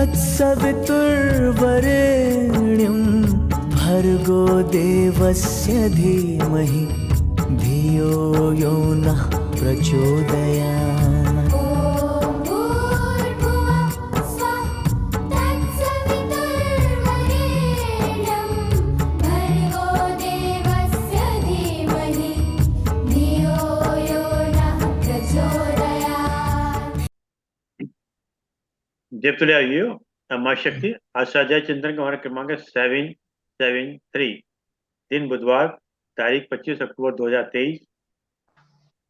तत्सवितुर्वरेण्यं भर्गो देवस्य धीमहि धियो यो नः प्रचोदयात्। जयतुल्या माँ शक्ति आज स्वाध्याय चिंतन का हमारा क्रमांक है 773, दिन बुधवार, तारीख 25 अक्टूबर 2023।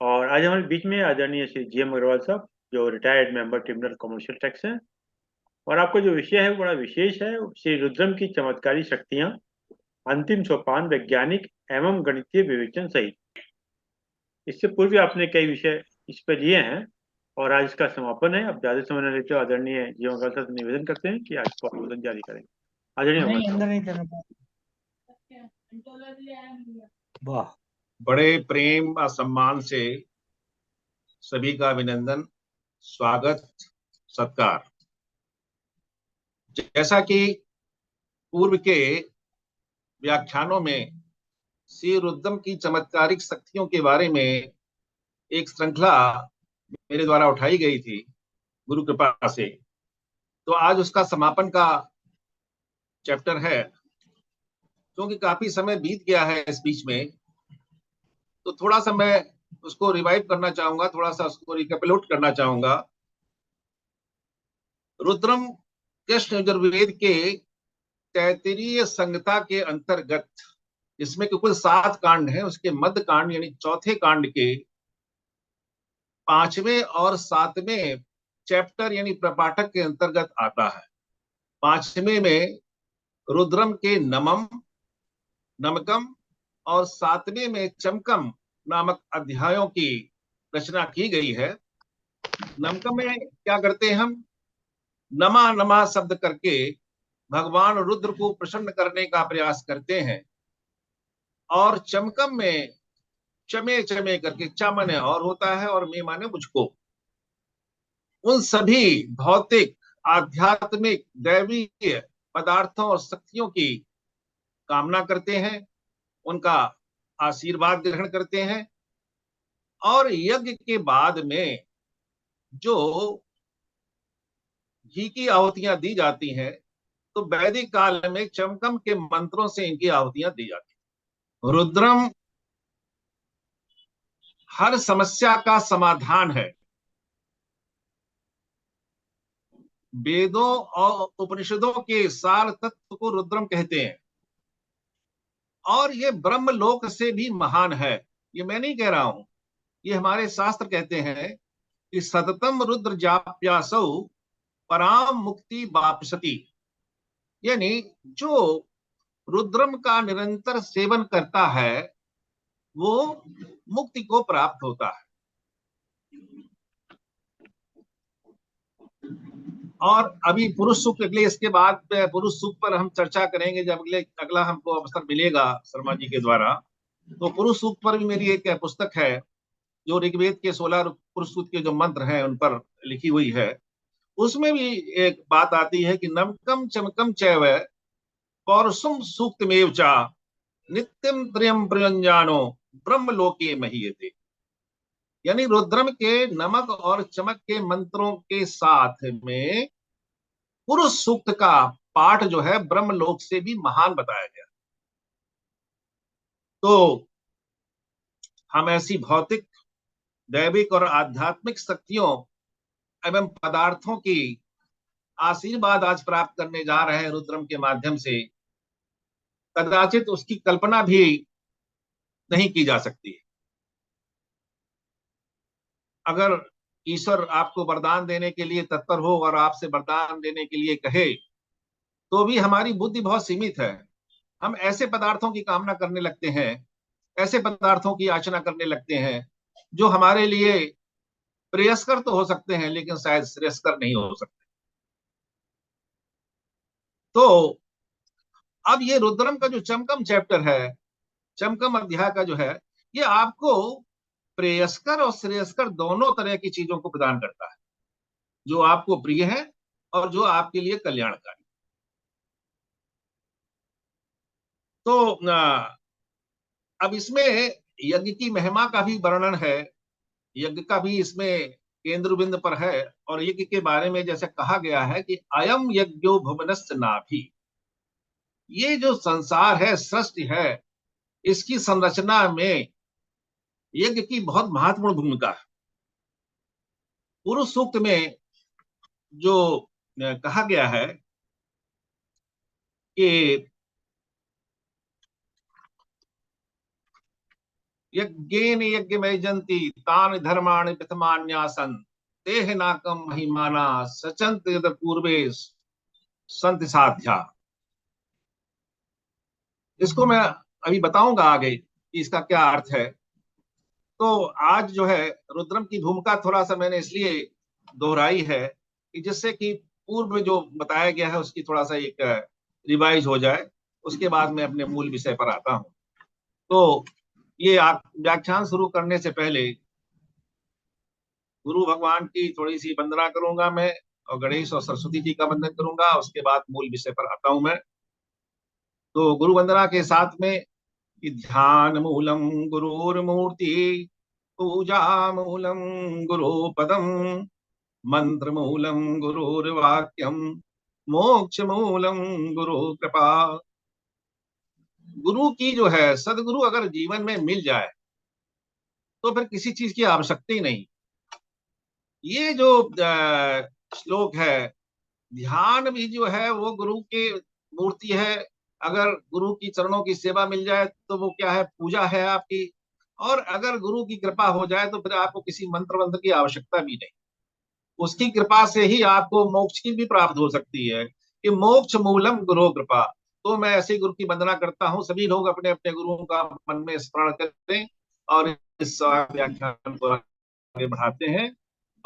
और आज हमारे बीच में आदरणीय श्री GM अग्रवाल साहब, जो retired member tribunal commercial tax हैं। और आपका जो विषय है वो बड़ा विशेष है, श्री रुद्रम की चमत्कारी शक्तियां, अंतिम सोपान, वैज्ञानिक एवं गणितीय विवेचन सहित। इससे पूर्व आपने कई विषय इस पर लिए हैं और आज इसका समापन है। अब ज्यादा समय न लेते आदरणीय GM अग्रवाल साहब निवेदन करते हैं कि आज को अनुमोदन जारी करें। आदरणीय वाह, बड़े प्रेम और सम्मान से सभी का अभिनंदन, स्वागत, सत्कार। जैसा कि पूर्व के व्याख्यानों में श्री रुद्रम की चमत्कारिक शक्तियों के बारे में एक श्रृंखला मेरे द्वारा उठाई गई थी गुरु कृपा से, तो आज उसका समापन का चैप्टर है। क्योंकि काफी समय बीत गया है इस बीच में, तो थोड़ा सा मैं उसको रिवाइव करना चाहूंगा, थोड़ा सा उसको रिकैपिटुलेट करना चाहूंगा। रुद्रम कृष्ण यजुर्वेद के तैत्तिरीय संहिता के अंतर्गत, इसमें कुल 7 कांड हैं, उसके मध्य कांड यानी चौथे कांड के 5वें और 7वें चैप्टर यानी प्रपाठक के अंतर्गत आता है। 5वें में रुद्रम के नमम, नमकम और 7वें में चमकम नामक अध्यायों की रचना की गई है। नमकम में क्या करते हैं हम? नमा नमा शब्द करके भगवान रुद्र को प्रसन्न करने का प्रयास करते हैं। और चमकम में चमे चमे करके, चा माने और होता है और मे माने मुझको, उन सभी भौतिक, आध्यात्मिक, दैवीय पदार्थों और शक्तियों की कामना करते हैं, उनका आशीर्वाद ग्रहण करते हैं। और यज्ञ के बाद में जो घी की आहुतियां दी जाती हैं, तो वैदिक काल में चमकम के मंत्रों से इनकी आहुतियां दी जाती हैं। रुद्रम हर समस्या का समाधान है। वेदों और उपनिषदों के सार तत्व को रुद्रम कहते हैं। और ये ब्रह्मलोक से भी महान है। ये मैं नहीं कह रहा हूं, ये हमारे शास्त्र कहते हैं कि सततम रुद्र जाप्यासौ पराम मुक्ति वापसति। यानी जो रुद्रम का निरंतर सेवन करता है वो मुक्ति को प्राप्त होता है। और अभी पुरुष सूक्त अगले, इसके बाद पुरुष सूक्त पर हम चर्चा करेंगे जब अगला हमको अवसर मिलेगा शर्मा जी के द्वारा। तो पुरुष सूक्त पर भी मेरी एक पुस्तक है जो ऋग्वेद के 16 पुरुष सूक्त के जो मंत्र हैं उन पर लिखी हुई है। उसमें भी एक बात आती है कि नमकम चमकम चैव पौरुषम सूक्तमेव चा नित्यम त्रियम प्रयंजानो ब्रह्मलोके महीयते। यानी रुद्रम के नमक और चमक के मंत्रों के साथ में पुरुष सूक्त का पाठ जो है ब्रह्मलोक से भी महान बताया गया। तो हम ऐसी भौतिक, दैविक और आध्यात्मिक शक्तियों एवं पदार्थों की आशीर्वाद आज प्राप्त करने जा रहे हैं रुद्रम के माध्यम से। कदाचित उसकी कल्पना भी नहीं की जा सकती। अगर ईश्वर आपको वरदान देने के लिए तत्पर हो और आपसे वरदान देने के लिए कहे, तो भी हमारी बुद्धि बहुत सीमित है। हम ऐसे पदार्थों की कामना करने लगते हैं, ऐसे पदार्थों की याचना करने लगते हैं जो हमारे लिए प्रेयस्कर तो हो सकते हैं लेकिन शायद श्रेयस्कर नहीं हो सकते। तो अब ये रुद्रम का जो चमकम चैप्टर है, चमकम अध्याय का जो है, ये आपको प्रेयस्कर और श्रेयस्कर दोनों तरह की चीजों को प्रदान करता है। जो आपको प्रिय है और जो आपके लिए कल्याणकारी। तो अब इसमें यज्ञ की महिमा का भी वर्णन है, यज्ञ का भी इसमें केंद्र बिंदु पर है। और यज्ञ के बारे में जैसे कहा गया है कि अयम यज्ञो भुवनस्य नाभि, ये जो संसार है, सृष्टि है, इसकी संरचना में यज्ञ की बहुत महत्वपूर्ण भूमिका है। पुरुष सूक्त में जो कहा गया है कि यज्ञेन यज्ञमय जंती तान धर्माणि प्रथमान्यासन तेह नाकम महिमाना सचंत यद पूर्वे संत साध्या। इसको मैं अभी बताऊंगा आगे कि इसका क्या अर्थ है। तो आज जो है रुद्रम की भूमिका थोड़ा सा मैंने इसलिए दोहराई है कि जिससे कि पूर्व में जो बताया गया है उसकी थोड़ा सा एक रिवाइज हो जाए, उसके बाद मैं अपने मूल विषय पर आता हूं। तो ये व्याख्यान शुरू करने से पहले गुरु भगवान की थोड़ी सी वंदना करूंगा मैं, और गणेश और सरस्वती जी का वंदन करूंगा, उसके बाद मूल विषय पर आता हूं मैं। तो गुरु वंदना के साथ में कि ध्यान मूलम गुरुर्मूर्ति, पूजा मूलम गुरु पदम, मंत्र मूलम गुरुर्वाक्यम, मोक्ष मूलम गुरु कृपा। गुरु की जो है, सदगुरु अगर जीवन में मिल जाए तो फिर किसी चीज की आवश्यकता ही नहीं। ये जो श्लोक है, ध्यान भी जो है वो गुरु की मूर्ति है। अगर गुरु की चरणों की सेवा मिल जाए तो वो क्या है, पूजा है आपकी। और अगर गुरु की कृपा हो जाए तो फिर आपको किसी मंत्र वंत्र की आवश्यकता भी नहीं। उसकी कृपा से ही आपको मोक्ष की भी प्राप्त हो सकती है कि मोक्ष मूलम गुरु कृपा। तो मैं ऐसे गुरु की वंदना करता हूँ। सभी लोग अपने अपने गुरुओं का मन में स्मरण करें और इस व्याख्यान को आगे बढ़ाते हैं।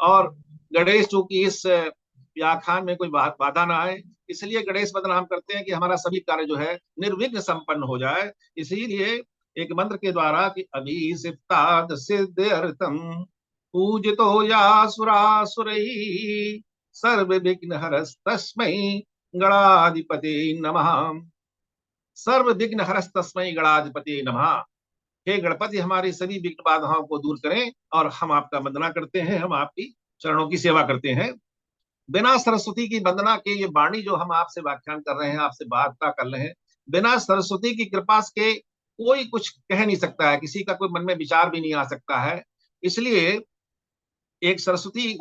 और गणेश चूंकि इस व्याख्यान में कोई बाधा ना आए, इसलिए गणेश वंदना हम करते हैं कि हमारा सभी कार्य जो है निर्विघ्न संपन्न हो जाए। इसीलिए एक मंत्र के द्वारा कि अभिषिक्ताद सिद्ध्यर्थम पूजितो यासुरासुरैः सर्व विघ्न हरस्तस्मै गणाधिपते नमः। सर्व विघ्न हरस्तस्मै गणाधिपते नमः। हे गणपति, हमारी सभी विघ्न बाधाओं को दूर करें और हम आपका वंदना करते हैं, हम आपकी चरणों की सेवा करते हैं। बिना सरस्वती की वंदना के ये वाणी जो हम आपसे व्याख्यान कर रहे हैं, आपसे वार्ता कर रहे हैं, बिना सरस्वती की कृपा के कोई कुछ कह नहीं सकता है, किसी का कोई मन में विचार भी नहीं आ सकता है। इसलिए एक सरस्वती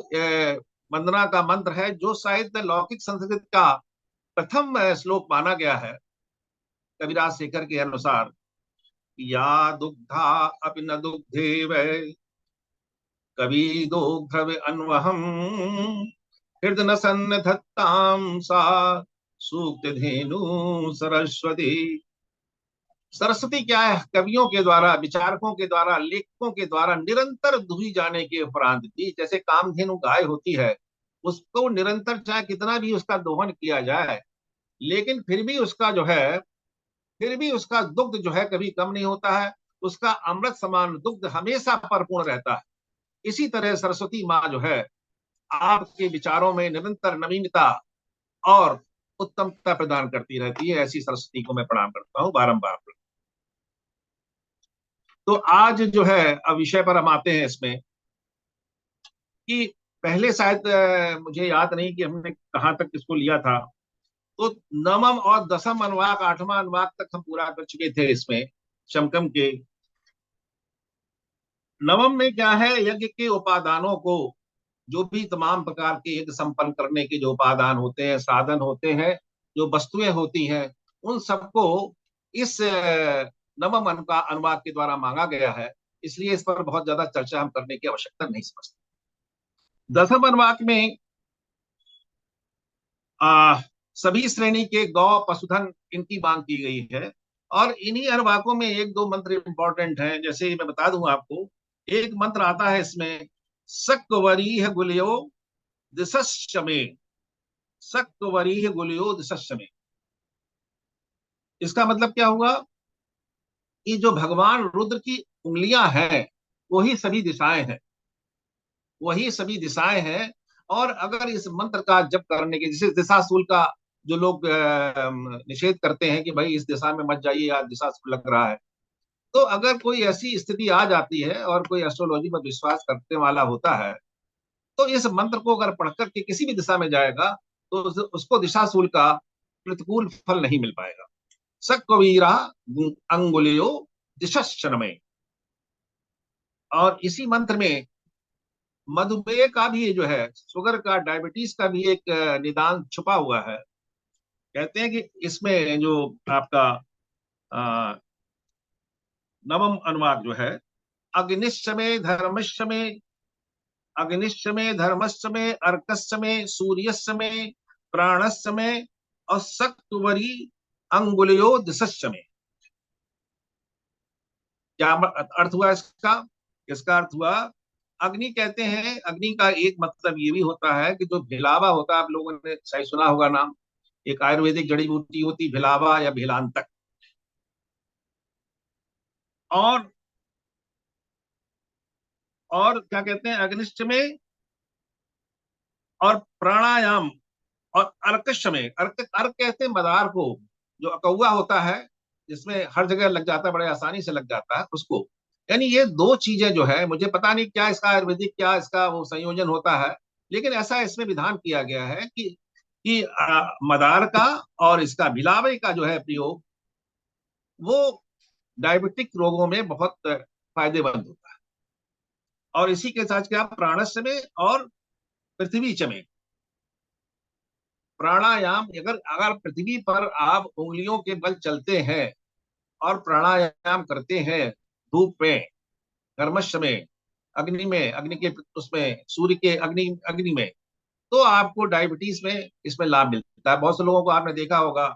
वंदना का मंत्र है जो शायद लौकिक संस्कृत का प्रथम श्लोक माना गया है कविराज शेखर के अनुसार। या दुग्धा अपि न दुग्धेव कवि दोग्धव अन्वहम हृदय सन्नधत्तां सा सूक्त धेनु सरस्वती। सरस्वती क्या है, कवियों के द्वारा, विचारकों के द्वारा, लेखकों के द्वारा निरंतर दुही जाने के उपरांत भी, जैसे कामधेनु गाय होती है, उसको निरंतर चाहे कितना भी उसका दोहन किया जाए, लेकिन फिर भी उसका जो है, फिर भी उसका दुग्ध जो है कभी कम नहीं होता है। उसका अमृत समान दुग्ध हमेशा परिपूर्ण रहता है। इसी तरह सरस्वती माँ जो है आपके विचारों में निरंतर नवीनता और उत्तमता प्रदान करती रहती है। ऐसी सरस्वती को मैं प्रणाम करता हूँ बारंबार। तो आज जो है अब विषय पर हम आते हैं इसमें कि पहले शायद मुझे याद नहीं कि हमने कहां तक इसको लिया था। तो नवम और दसम अनुवाक, आठवां अनुवाक तक हम पूरा कर चुके थे इसमें शमकम के। नवम में क्या है, यज्ञ के उपादानों को, जो भी तमाम प्रकार के यज्ञ संपन्न करने के जो उपादान होते हैं, साधन होते हैं, जो वस्तुएं होती हैं, उन सबको इस नवम अनुवाक के द्वारा मांगा गया है। इसलिए इस पर बहुत ज्यादा चर्चा हम करने की आवश्यकता नहीं समझते। दसम अनुवाक में सभी श्रेणी के गौ पशुधन इनकी मांग की गई है। और इन्हीं अनुवाकों में एक दो मंत्र इंपॉर्टेंट हैं, जैसे मैं बता दूं आपको। एक मंत्र आता है इसमें, सक्वरीह गुलियो दिशश्चमे, सक्वरीह गुलियो दिशश्चमे। इसका मतलब क्या हुआ कि जो भगवान रुद्र की उंगलियां हैं वही सभी दिशाएं हैं, वही सभी दिशाएं हैं। और अगर इस मंत्र का जप करने के, जैसे दिशाशूल का जो लोग निषेध करते हैं कि भाई इस दिशा में मत जाइए या दिशाशूल लग रहा है, तो अगर कोई ऐसी स्थिति आ जाती है और कोई एस्ट्रोलॉजी पर विश्वास करने वाला होता है, तो इस मंत्र को अगर पढ़ करके किसी भी दिशा में जाएगा तो उसको दिशाशूल का प्रतिकूल फल नहीं मिल पाएगा। सक्वीरा अंगुलियो दिशश्चन में। और इसी मंत्र में मधुमेह का भी जो है, शुगर का, डायबिटीज का भी एक निदान छुपा हुआ है। कहते हैं कि इसमें जो आपका नवम अनुवाद जो है, अग्निश्चमे धर्मश्चमे, अग्निश्चमे धर्मश्चमे, अर्कश्चमे, सूर्यश्चमे, प्राणश्चमे और सक्तवरी अंगुलियो दिशश्चमे। क्या अर्थ हुआ इसका? इसका अर्थ हुआ, अग्नि कहते हैं, अग्नि का एक मतलब ये भी होता है कि जो भिलावा होता है, आप लोगों ने शायद सुना होगा नाम, एक आयुर्वेदिक जड़ी बूटी होती भिलावा या भिलांतक। और क्या कहते हैं, अग्निष्ठ में और प्राणायाम और अर्कश में, अर्क कहते हैं मदार को, जो अकौआ होता है जिसमें हर जगह लग जाता है, बड़े आसानी से लग जाता है उसको। यानी ये दो चीजें जो है, मुझे पता नहीं क्या इसका आयुर्वेदिक, क्या इसका वो संयोजन होता है, लेकिन ऐसा इसमें विधान किया गया है कि मदार का और इसका भिलावे का जो है प्रयोग, वो डायबिटिक रोगों में बहुत फायदेमंद होता है। और इसी के साथ क्या, प्राणस्य में और पृथ्वी चमे। प्राणायाम, अगर अगर पृथ्वी पर आप उंगलियों के बल चलते हैं और प्राणायाम करते हैं, धूप में, कर्मश में, अग्नि में, अग्नि के उसमें, सूर्य के अग्नि अग्नि में, तो आपको डायबिटीज में इसमें लाभ मिलता है। बहुत से लोगों को आपने देखा होगा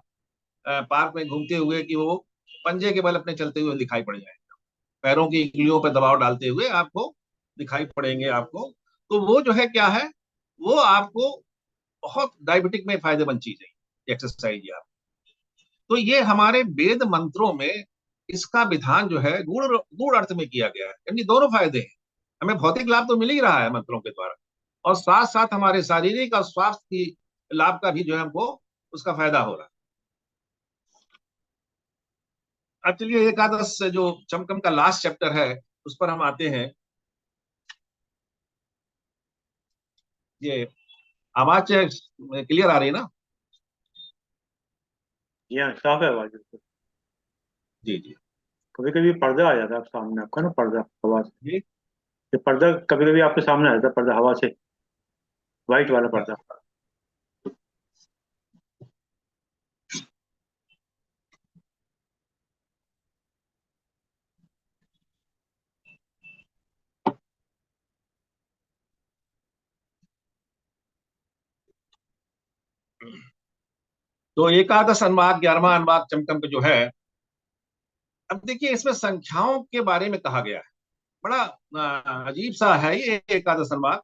पार्क में घूमते हुए कि वो पंजे के बल अपने चलते हुए दिखाई पड़ जाएंगे, पैरों की उंगलियों पर दबाव डालते हुए आपको दिखाई पड़ेंगे आपको। तो वो जो है क्या है, वो आपको बहुत डायबिटिक में फायदेमंद चीज है एक्सरसाइज आप। तो ये हमारे वेद मंत्रों में इसका विधान जो है गूढ़ गूढ़ अर्थ में किया गया है, यानी दोनों फायदे हैं। हमें भौतिक लाभ तो मिल ही रहा है मंत्रों के द्वारा, और साथ साथ हमारे शारीरिक और स्वास्थ्य की लाभ का भी जो है हमको उसका फायदा हो रहा है। अब चलिए एकादश जो चमकम का लास्ट चैप्टर है उस पर हम आते हैं। ये आवाज क्लियर आ रही है ना? जी हाँ, साफ है आवाज बिल्कुल। जी जी कभी कभी पर्दा आ जाता है सामने आपका ना, पर्दा हवा से। जी। ये पर्दा कभी कभी आपके सामने आ जाता है, पर्दा हवा से, व्हाइट वाला पर्दा। तो एकादश अनुवाद, 11वां अनुवाद चमकम का जो है, अब देखिए इसमें संख्याओं के बारे में कहा गया है। बड़ा अजीब सा है ये एकादश अनुवाद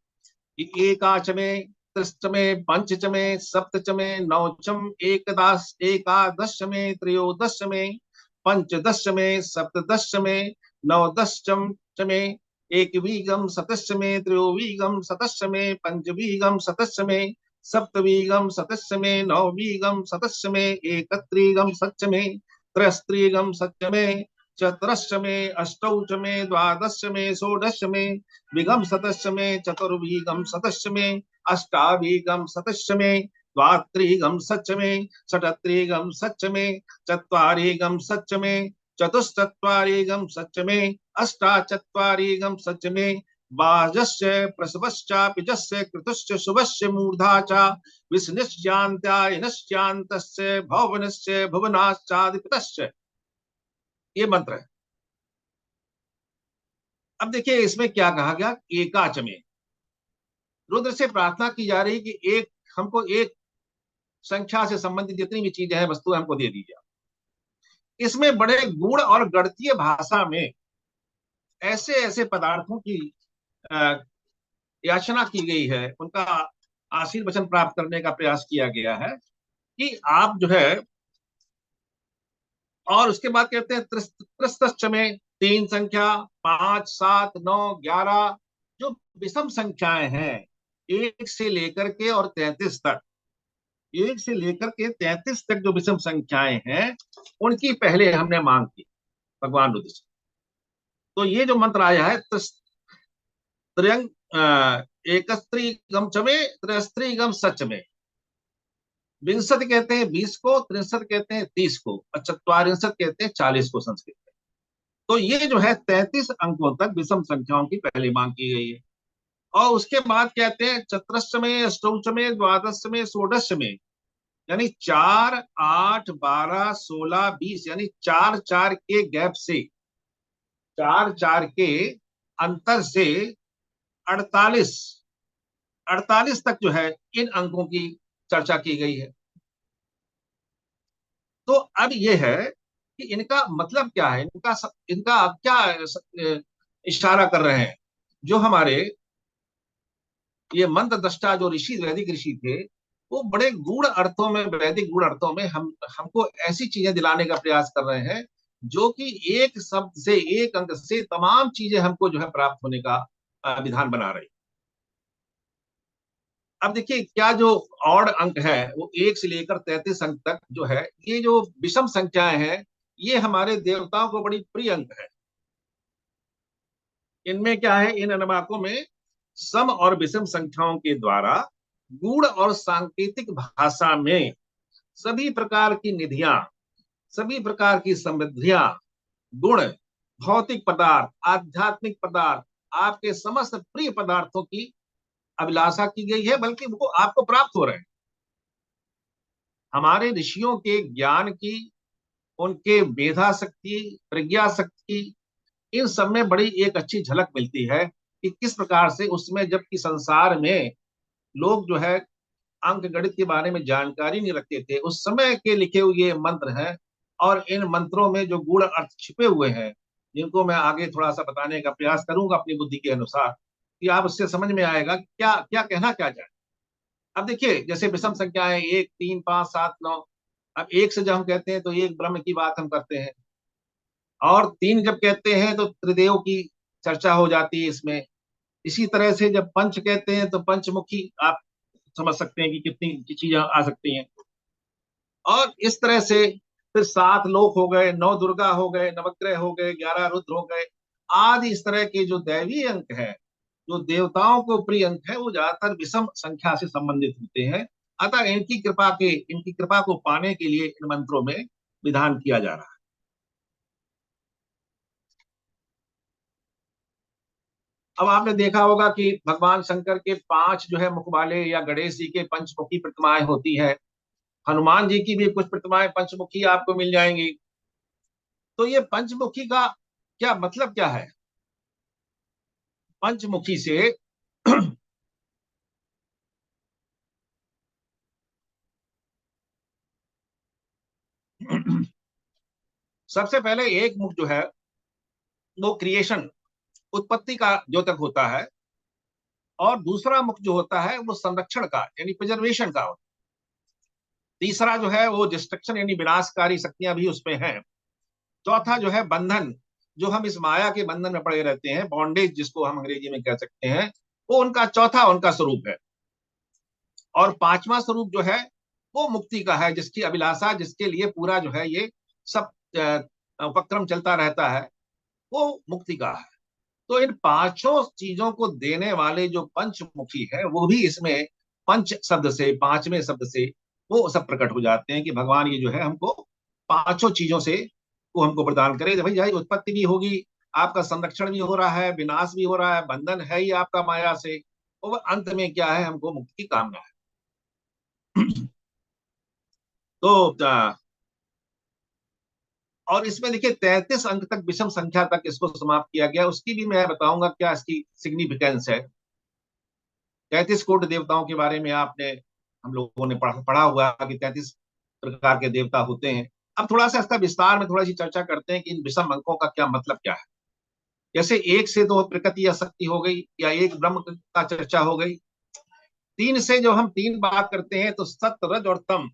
कि एकाचमे, त्रिश्चमे, पंचचमे, सप्तचमे, नवचम, एकदश, एकादशमे, त्रयोदशमे, पंचदशमे, सप्तदशमे, नवदशम चमे, एकवीगम शतस्यमे, त्रयोवीगम शतस्यमे, पंचवीगम शतस्यमे, सप्तवीगम शतस्यमे, नववीगम शतस्यमे, एकत्रीगम सच्चमे, त्रयस्त्रीगम सच्चमे, चतुरश्चमे, अष्टौचमे, द्वादशमे, षोडशमे, विगम शतस्यमे, चतुर्विगम शतस्यमे, अष्टाविगम शतस्यमे, द्वात्रिगम सच्चमे, षट्त्रिगम सच्चमे, चत्वारिगम सच्चमे, चतुश्चत्वारिगम सच्चमे, अष्टाचत्वारिगम सच्चमे, बाजस्य प्रसवश्चापिजस्य कृतस्य शुभस्य मूर्धा च विष्णुश्चान्त्यायनश्चान्तस्य भवनस्य भुवनाश्चाधिपतस्य। ये मंत्र है। अब देखिए इसमें क्या कहा गया, एकाच में रुद्र से प्रार्थना की जा रही कि एक, हमको एक संख्या से संबंधित जितनी भी चीजें हैं, वस्तु हमको दे दीजिए। इसमें बड़े गूढ़ और गणितीय भाषा में ऐसे ऐसे पदार्थों की याचना की गई है, उनका आशीर्वचन प्राप्त करने का प्रयास किया गया है कि आप जो है, और उसके बाद कहते हैं त्रस्त में तीन संख्या, 5, 7, 9, 11 जो विषम संख्याएं हैं, 1 से लेकर के और 33 तक, 1 से लेकर के 33 तक जो विषम संख्याएं हैं, उनकी पहले हमने मांग की भगवान रुद्र से। तो ये जो मंत्र आया है, त्र्यंग एकस्त्रीगम चमे त्रयस्त्रीगम सचमे, विंशति कहते हैं 20 को, 63 कहते हैं 30 को, और चत्वारिंशत कहते हैं 40 को संस्कृत में। तो ये जो है 33 अंकों तक विषम संख्याओं की पहली मांग की गई है। और उसके बाद कहते हैं चतुरश्रमे, अष्टौचमे, द्वादशमे, षोडशमे, यानी 4, 8, 12, 16, 20, यानी 4 के गैप से, 4 के अंतर से 48 तक जो है इन अंकों की चर्चा की गई है। तो अब ये है कि इनका मतलब क्या है, इनका अब क्या इशारा कर रहे हैं। जो हमारे ये मंत्र दृष्टा जो ऋषि, वैदिक ऋषि थे, वो बड़े गूढ़ अर्थों में, वैदिक गूढ़ अर्थों में हमको ऐसी चीजें दिलाने का प्रयास कर रहे हैं जो कि एक शब्द से, एक अंक से तमाम चीजें हमको जो है प्राप्त होने का विधान बना रही। अब देखिए क्या जो ऑड अंक है वो 1 से लेकर 33 अंक तक जो है, ये जो विषम संख्याएं हैं, ये हमारे देवताओं को बड़ी प्रिय अंक है। इनमें क्या है, इन अनुवाकों में सम और विषम संख्याओं के द्वारा गूढ़ और सांकेतिक भाषा में सभी प्रकार की निधियां, सभी प्रकार की समृद्धियां, गुण, भौतिक पदार्थ, आध्यात्मिक पदार्थ, आपके समस्त प्रिय पदार्थों की अभिलाषा की गई है, बल्कि वो आपको प्राप्त हो रहे हैं। हमारे ऋषियों के ज्ञान की, उनके मेधा शक्ति, प्रज्ञा शक्ति, इन सब में बड़ी एक अच्छी झलक मिलती है कि किस प्रकार से उसमें, जबकि संसार में लोग जो है अंक गणित के बारे में जानकारी नहीं रखते थे, उस समय के लिखे हुए ये मंत्र हैं। और इन मंत्रों में जो गूढ़ अर्थ छिपे हुए हैं, जिनको मैं आगे थोड़ा सा बताने का प्रयास करूंगा अपनी बुद्धि के अनुसार, कि आप उससे समझ में आएगा क्या क्या कहना क्या चाहे। अब देखिए, जैसे विषम संख्याएं 1, 3, 5, 7, 9। अब 1 से जब हम कहते हैं तो एक ब्रह्म की बात हम करते हैं, और 3 जब कहते हैं तो त्रिदेव की चर्चा हो जाती है इसमें। इसी तरह से जब पंच कहते हैं तो पंचमुखी आप समझ सकते हैं कि कितनी चीजें आ सकती हैं। और इस तरह से फिर 7 लोक हो गए, 9 दुर्गा हो गए, नवग्रह हो गए, 11 रुद्र हो गए, आदि इस तरह के जो दैवीय अंक है, जो देवताओं को प्रिय अंक है, वो ज्यादातर विषम संख्या से संबंधित होते हैं। अतः इनकी कृपा को पाने के लिए इन मंत्रों में विधान किया जा रहा है। अब आपने देखा होगा कि भगवान शंकर के 5 जो है मुख वाले, या गणेश जी के पंचमुखी प्रतिमाएं होती है। हनुमान जी की भी कुछ प्रतिमाएं पंचमुखी आपको मिल जाएंगी। तो ये पंचमुखी का क्या मतलब क्या है? पंचमुखी से सबसे पहले एक मुख जो है वो क्रिएशन, उत्पत्ति का द्योतक होता है, और दूसरा मुख जो होता है वो संरक्षण का, यानी प्रिजर्वेशन का होता है। तीसरा जो है वो डिस्ट्रक्शन, यानी विनाशकारी शक्तियां भी उसमें हैं। चौथा जो है बंधन, जो हम इस माया के बंधन में पड़े रहते हैं, बॉन्डेज जिसको हम अंग्रेजी में कह सकते हैं, वो उनका स्वरूप है। और पांचवा स्वरूप जो है वो मुक्ति का है, जिसकी अभिलाषा, जिसके लिए पूरा जो है ये सब उपक्रम चलता रहता है, वो मुक्ति का है। तो इन पांचों चीजों को देने वाले जो पंचमुखी है, वो भी इसमें पंच शब्द से, पांचवें शब्द से वो सब प्रकट हो जाते हैं कि भगवान ये जो है हमको पांचों चीजों से वो हमको प्रदान करे। भाई जाए उत्पत्ति भी होगी, आपका संरक्षण भी हो रहा है, विनाश भी हो रहा है, बंधन है ही आपका माया से, और अंत में क्या है, हमको मुक्ति की कामना है। तो और इसमें देखिए 33 अंक तक, विषम संख्या तक इसको समाप्त किया गया। उसकी भी मैं बताऊंगा क्या इसकी सिग्निफिकेंस है। 33 कोटि देवताओं के बारे में आपने, हम लोगों ने पढ़ा हुआ कि 33 प्रकार के देवता होते हैं। अब थोड़ा सा इसका विस्तार में थोड़ा सी चर्चा करते हैं कि इन विषम अंकों का क्या मतलब क्या है। जैसे 1 से तो प्रकृति या शक्ति हो गई, या एक ब्रह्म का चर्चा हो गई। 3 से जो हम 3 बात करते हैं तो सत्य, रज और तम,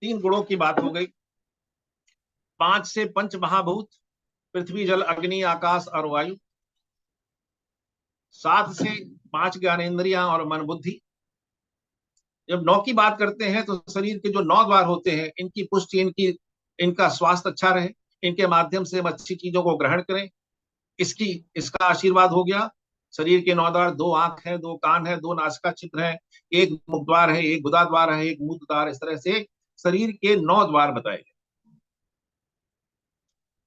3 गुणों की बात हो गई। 5 से पंच महाभूत, पृथ्वी, जल, अग्नि, आकाश और वायु। 7 से 5 ज्ञानेंद्रियां और मन बुद्धि। जब 9 की बात करते हैं तो शरीर के जो 9 द्वार होते हैं, इनकी पुष्टि, इनका स्वास्थ्य अच्छा रहे, इनके माध्यम से हम अच्छी चीजों को ग्रहण करें, इसकी इसका आशीर्वाद हो गया। शरीर के 9 द्वार, 2 आंख है, 2 कान है, 2 नासिका छिद्र है, 1 मुख द्वार है, 1 गुदा द्वार है, 1 मूत्र द्वार, इस तरह से शरीर के 9 द्वार बताए गए।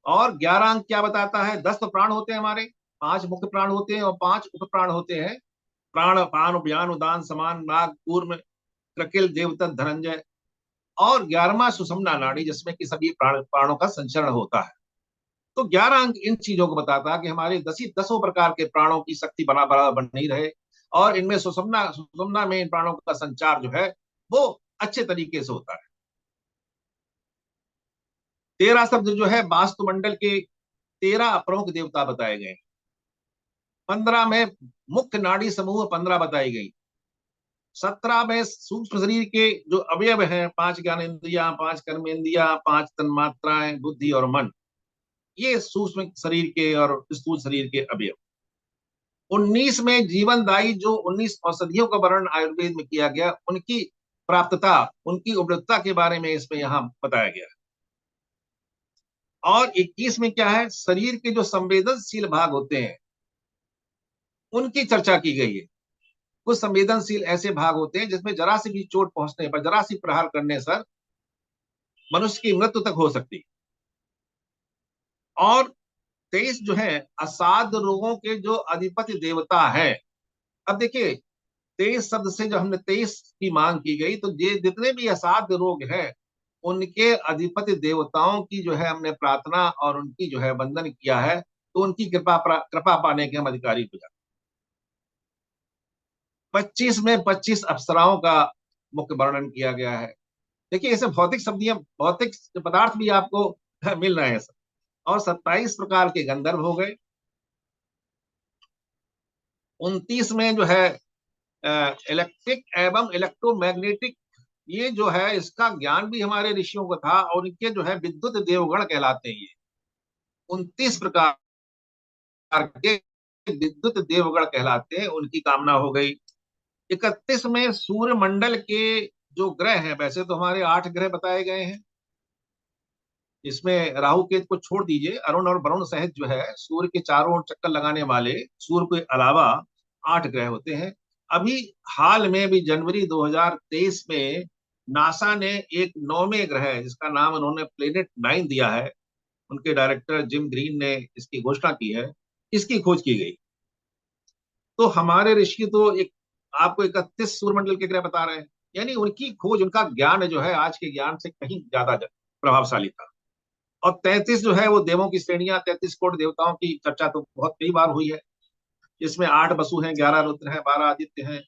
और 11 अंक क्या बताता है? 10 तो प्राण होते हैं हमारे, 5 मुख्य प्राण होते हैं और 5 उप प्राण होते हैं। प्राण, पान, उद्यान, उदान, समान, नाग, कूर्म, क्रकिल, देवदत्त, धनंजय। और 11वां सुषुम्ना नाड़ी, जिसमें कि सभी प्राणों का संचरण होता है। तो 11 अंक इन चीजों को बताता है कि हमारे 10 प्रकार के प्राणों की शक्ति बराबर बनी रहे, और इनमें सुषुम्ना में इन प्राणों का संचार जो है वो अच्छे तरीके से होता है। 13 शब्द जो है वास्तुमंडल के 13 प्रमुख देवता बताए गए। 15 में मुख्य नाड़ी समूह 15 बताई गई। 17 में सूक्ष्म शरीर के जो अवयव हैं, 5 ज्ञानेंद्रियां, 5 कर्मेंद्रियां, 5 तन्मात्राएं, बुद्धि और मन, ये सूक्ष्म शरीर के और स्थूल शरीर के अवयव। 19 में जीवनदायी जो 19 औषधियों का वर्णन आयुर्वेद में किया गया, उनकी प्राप्तता, उनकी उपलब्धता के बारे में इसमें यहां बताया गया है। और 21 में क्या है? शरीर के जो संवेदनशील भाग होते हैं उनकी चर्चा की गई है। कुछ संवेदनशील ऐसे भाग होते हैं जिसमें जरा सी भी चोट पहुंचने पर, जरा सी प्रहार करने से मनुष्य की मृत्यु तक हो सकती है। और 23 जो है असाध्य रोगों के जो अधिपति देवता है। अब देखिए, 23 शब्द से जो हमने 23 की मांग की गई, तो ये जितने भी असाध्य रोग हैं उनके अधिपति देवताओं की जो है हमने प्रार्थना और उनकी जो है वंदन किया है, तो उनकी कृपा पाने के हम अधिकारी हो जाते। 25 में 25 अप्सराओं का मुख्य वर्णन किया गया है। देखिए, इसे भौतिक पदार्थ भी आपको मिल रहे हैं सब। और 27 प्रकार के गंधर्व हो गए। 29 में जो है इलेक्ट्रिक एवं इलेक्ट्रोमैग्नेटिक, ये जो है इसका ज्ञान भी हमारे ऋषियों को था, और इनके जो है विद्युत देवगण कहलाते हैं। ये 29 प्रकार के विद्युत देवगण कहलाते हैं, उनकी कामना हो गई। 31 में सूर्य मंडल के जो ग्रह हैं, वैसे तो हमारे 8 ग्रह बताए गए हैं, इसमें राहु केतु को छोड़ दीजिए, अरुण और वरुण सहित जो है सूर्य के चारों ओर चक्कर लगाने वाले सूर्य के अलावा 8 ग्रह होते हैं। अभी हाल में भी जनवरी 2023 में नासा ने एक 9वें ग्रह, जिसका नाम उन्होंने प्लेनेट 9 दिया है, उनके डायरेक्टर जिम ग्रीन ने इसकी घोषणा की है, इसकी खोज की गई। तो हमारे ऋषि तो एक आपको 31 सूर्यमंडल के ग्रह बता रहे हैं, यानी उनकी खोज, उनका ज्ञान जो है आज के ज्ञान से कहीं ज्यादा प्रभावशाली था। और 33 जो है वो देवों की श्रेणियां, 33 कोटि देवताओं की चर्चा तो बहुत कई बार हुई है। इसमें 8 वसु हैं, 11 रुद्र हैं, 12 आदित्य हैं,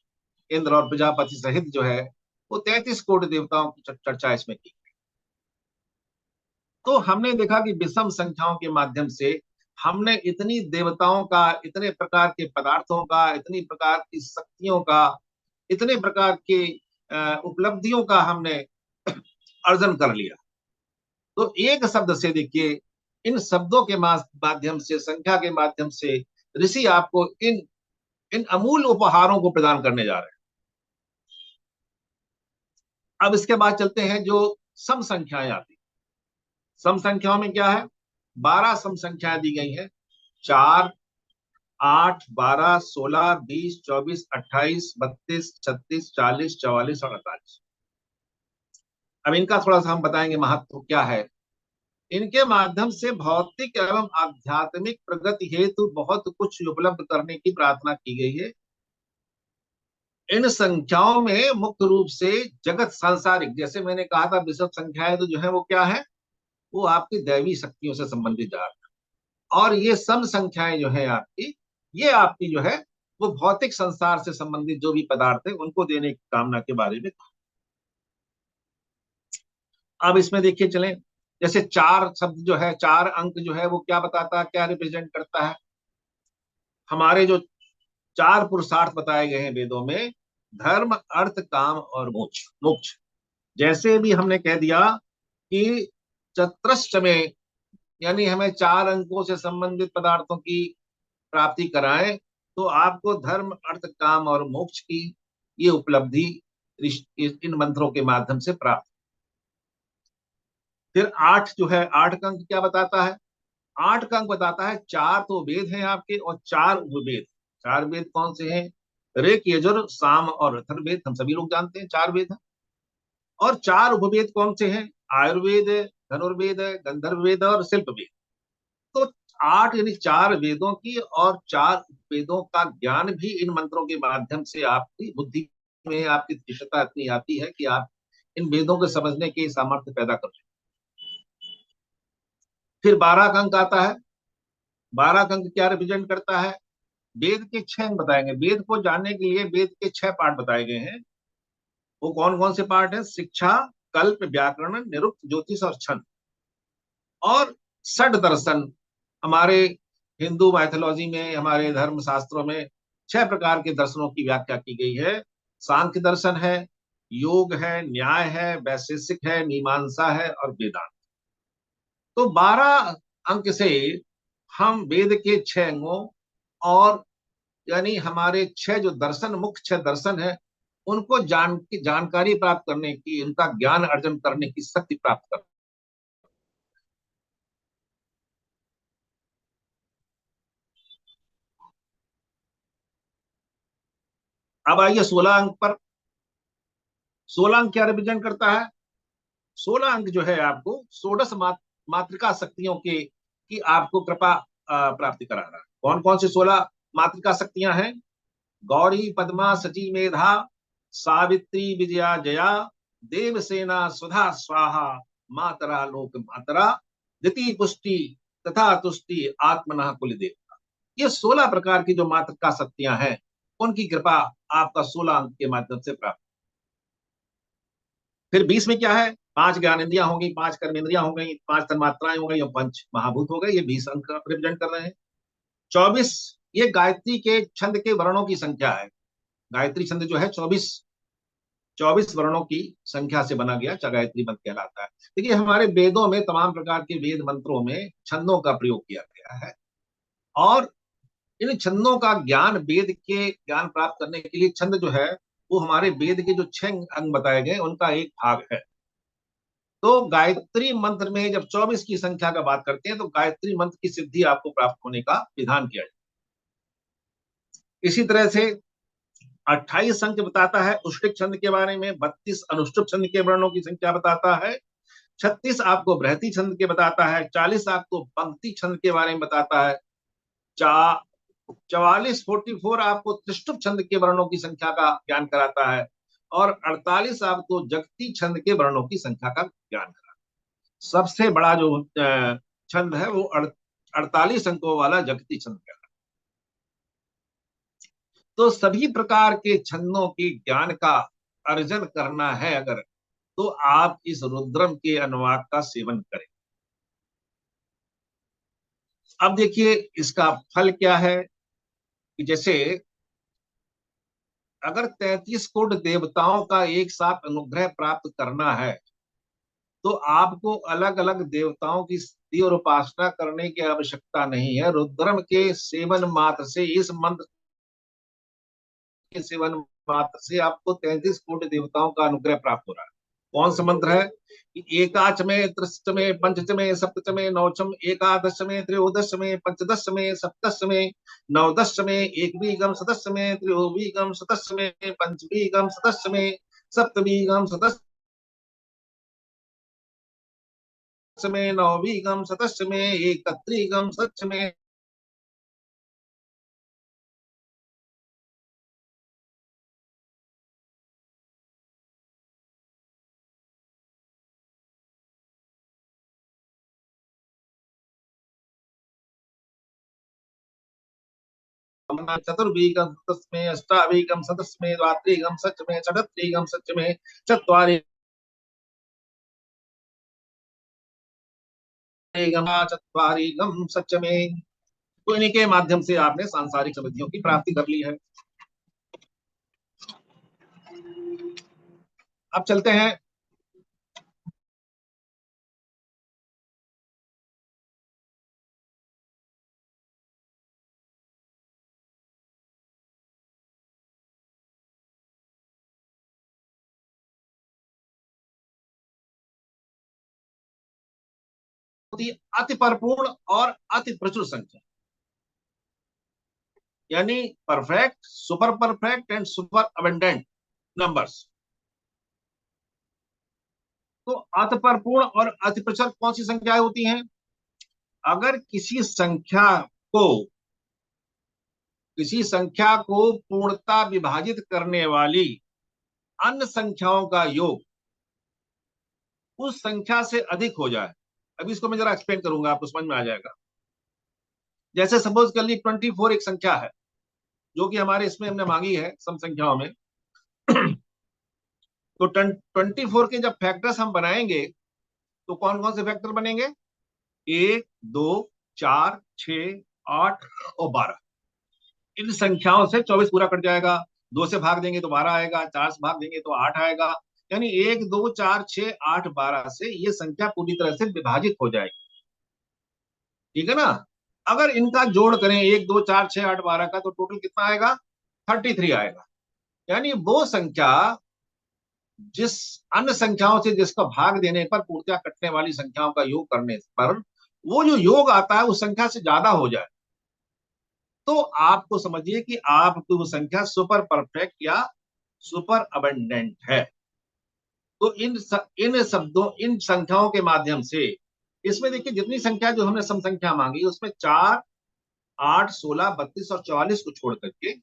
इंद्र और प्रजापति सहित जो है वो 33 कोटि देवताओं की चर्चा इसमें की। तो हमने देखा कि विषम संख्याओं के माध्यम से हमने इतनी देवताओं का, इतने प्रकार के पदार्थों का, इतनी प्रकार की शक्तियों का, इतने प्रकार के उपलब्धियों का हमने अर्जन कर लिया। तो एक शब्द से देखिए, इन शब्दों के माध्यम से, संख्या के माध्यम से ऋषि आपको इन इन अमूल्य उपहारों को प्रदान करने जा रहे हैं। अब इसके बाद चलते हैं जो सम संख्याएं आती। सम संख्याओं में क्या है? 12 सम संख्याएं दी गई हैं। 4, 8, 12, 16, 20, 24, 28, 32, 36, 40, 44 और 48। अब इनका थोड़ा सा हम बताएंगे महत्व क्या है। इनके माध्यम से भौतिक एवं आध्यात्मिक प्रगति हेतु बहुत कुछ उपलब्ध करने की प्रार्थना की गई है। इन संख्याओं में मुख्य रूप से जगत सांसारिक, जैसे मैंने कहा था विषम संख्याएं तो जो है वो क्या है, वो आपकी दैवी शक्तियों से संबंधित जाता है। और ये सम संख्याएं जो है आपकी, ये आपकी जो है वो भौतिक संसार से संबंधित जो भी पदार्थ है उनको देने की कामना के बारे में। अब इसमें देखिए चलें, जैसे 4 शब्द जो है, 4 अंक जो है वो क्या बताता है, क्या रिप्रेजेंट करता है? हमारे जो 4 पुरुषार्थ बताए गए हैं वेदों में, धर्म, अर्थ, काम और मोक्ष। मोक्ष जैसे भी हमने कह दिया कि चतुष्ट में, यानी हमें 4 अंकों से संबंधित पदार्थों की प्राप्ति कराएं, तो आपको धर्म अर्थ काम और मोक्ष की ये उपलब्धि इन मंत्रों के माध्यम से प्राप्त। फिर 8 जो है, 8 का अंक क्या बताता है? 8 का अंक बताता है 4 तो वेद हैं आपके और 4 उपवेद। 4 वेद कौन से हैं? ऋक, यजुर, साम और अथर्ववेद, हम सभी लोग जानते हैं 4 वेद हैं। और 4 उपवेद कौन से हैं? आयुर्वेद, धनुर्वेद, गंधर्व वेद और शिल्प वेद। तो 8 यानी 4 वेदों की और 4 वेदों का ज्ञान भी इन मंत्रों के माध्यम से आपकी बुद्धि में, आपकी तीक्ष्णता इतनी आती है कि आप इन वेदों को समझने की सामर्थ्य पैदा कर लेते। फिर 12 का अंक आता है। 12 का अंक क्या रिप्रेजेंट करता है? वेद के 6 अंग बताएंगे। वेद को जानने के लिए वेद के 6 पार्ट बताए गए हैं। वो कौन कौन से पार्ट है? शिक्षा, कल्प, व्याकरण, निरुक्त, ज्योतिष और छंद। और षड दर्शन, हमारे हिंदू माइथोलॉजी में, हमारे धर्म शास्त्रों में 6 प्रकार के दर्शनों की व्याख्या की गई है। सांख्य दर्शन है, योग है, न्याय है, वैशेषिक है, मीमांसा है और वेदांत। तो 12 अंक से हम वेद के 6 अंगों और यानी हमारे 6 जो दर्शन, मुख्य 6 दर्शन है, उनको जानकारी प्राप्त करने की, उनका ज्ञान अर्जन करने की शक्ति प्राप्त कर। अब आइए 16 अंक पर। 16 अंक क्या रिप्रेजेंट करता है? 16 अंक जो है आपको षोडश मातृका शक्तियों के की आपको कृपा प्राप्ति करा रहा है। कौन कौन सी 16 मातृका शक्तियां हैं? गौरी, पद्मा, सची, मेधा, सावित्री, विजया, जया, देवसेना, सुधा, स्वाहा, मातरा, लोक मातरा, दिति, पुष्टि तथा तुष्टि, आत्मना, कुल देवता। ये 16 प्रकार की जो मातृका शक्तियां हैं, उनकी कृपा आपका 16 अंक के माध्यम से प्राप्त। फिर 20 में क्या है? 5 ज्ञानेंद्रियां होंगी, 5 कर्मेंद्रियां हो गई, 5 तन्मात्राएं हो गई और 5 महाभूत हो गए। ये 20 अंक रिप्रेजेंट कर रहे हैं। 24 ये गायत्री के छंद के वर्णों की संख्या है। गायत्री छंद जो है 24 वर्णों की संख्या से बना गया गायत्री मंत्र कहलाता है। देखिए, हमारे वेदों में, तमाम प्रकार के वेद मंत्रों में छंदों का प्रयोग किया गया है। और इन छंदों का ज्ञान, वेद के ज्ञान प्राप्त करने के लिए छंद जो है, वो हमारे वेद के जो 6 अंग बताए गए उनका एक भाग है। तो गायत्री मंत्र में जब 24 की संख्या का बात करते हैं, तो गायत्री मंत्र की सिद्धि आपको प्राप्त होने का विधान किया जाए। इसी तरह से 28 अंक बताता है उष्टिक छंद के बारे में, 32 अनुष्टुप छंद के वर्णों की संख्या बताता है, 36 आपको बृहति छंद के बताता है, 40 आपको पंक्ति छंद के बारे में बताता है, 44 आपको त्रिष्टुप छंद के वर्णों की संख्या का ज्ञान कराता है, और 48 आपको जगती छंद के वर्णों की संख्या का ज्ञान कराता है। सबसे बड़ा जो छंद है वो 48 अंकों वाला जगती छंद है। तो सभी प्रकार के छंदों के ज्ञान का अर्जन करना है अगर, तो आप इस रुद्रम के अनुवाक का सेवन करें। अब देखिए इसका फल क्या है कि जैसे अगर 33 कोटि देवताओं का एक साथ अनुग्रह प्राप्त करना है, तो आपको अलग अलग देवताओं की स्तुति और उपासना करने की आवश्यकता नहीं है। रुद्रम के सेवन मात्र से, इस मंत्र के सेवन मात्र से आपको 33 कोटि देवताओं का अनुग्रह प्राप्त हो रहा है। कौन सा मंत्र है? एकाचमे, त्रिशतमे, पंचचमे, सप्तचमे, नवचम, एकादशमे, त्रयोदशमे, पंचदशमे, सप्तशमे, नवदशमे, एकवीगम सदस्यमे, त्रयोवीगम सदस्यमे, पंचवीगम सदस्यमे, सप्तवीगम सदस्यमे, नववीगम सदस्यमे, एकत्रीगम सदस्यमे। चतुर्वीगम सतस्मे, अष्टावीगम सतस्मे, द्वात्रीगम सचमे, षडत्रीगम सचमे, चत्वारि चत्वारीगम सचमे। तो इन्हीं के माध्यम से आपने सांसारिक समृद्धियों की प्राप्ति कर ली है। अब चलते हैं होती है अति परिपूर्ण और अति प्रचुर संख्या, यानी perfect, super perfect and super abundant numbers. तो अति परिपूर्ण और अति प्रचुर कौन सी संख्याएं होती हैं? अगर किसी संख्या को पूर्णता विभाजित करने वाली अन्य संख्याओं का योग उस संख्या से अधिक हो जाए। अभी इसको मैं जरा एक्सप्लेन करूंगा, आपको समझ में आ जाएगा। जैसे सपोज कर ली 24 एक संख्या है, जो कि हमारे इसमें हमने मांगी है सम संख्याओं में। तो 24 के जब फैक्टर्स हम बनाएंगे तो कौन कौन से फैक्टर बनेंगे? 1, 2, 4, 6, 8 और 12। इन संख्याओं से 24 पूरा कट जाएगा। 2 से भाग देंगे तो 12 आएगा, 4 से भाग देंगे तो 8 आएगा। यानी 1, 2, 4, 6, 8, 12 से ये संख्या पूरी तरह से विभाजित हो जाएगी। ठीक है ना? अगर इनका जोड़ करें 1, 2, 4, 6, 8, 12 का, तो टोटल कितना आएगा? 33 आएगा। यानी वो संख्या जिस अन्य संख्याओं से जिसका भाग देने पर पूर्णतया कटने वाली संख्याओं का योग करने पर वो जो योग आता है उस संख्या से ज्यादा हो जाए, तो आपको समझिए कि आपकी वो संख्या सुपर परफेक्ट या सुपर अबंडेंट है। तो इन शब्दों, इन संख्याओं के माध्यम से, इसमें देखिए जितनी संख्या जो हमने सम संख्या मांगी उसमें 4, 8, 16, 32 और 44 को छोड़ करके,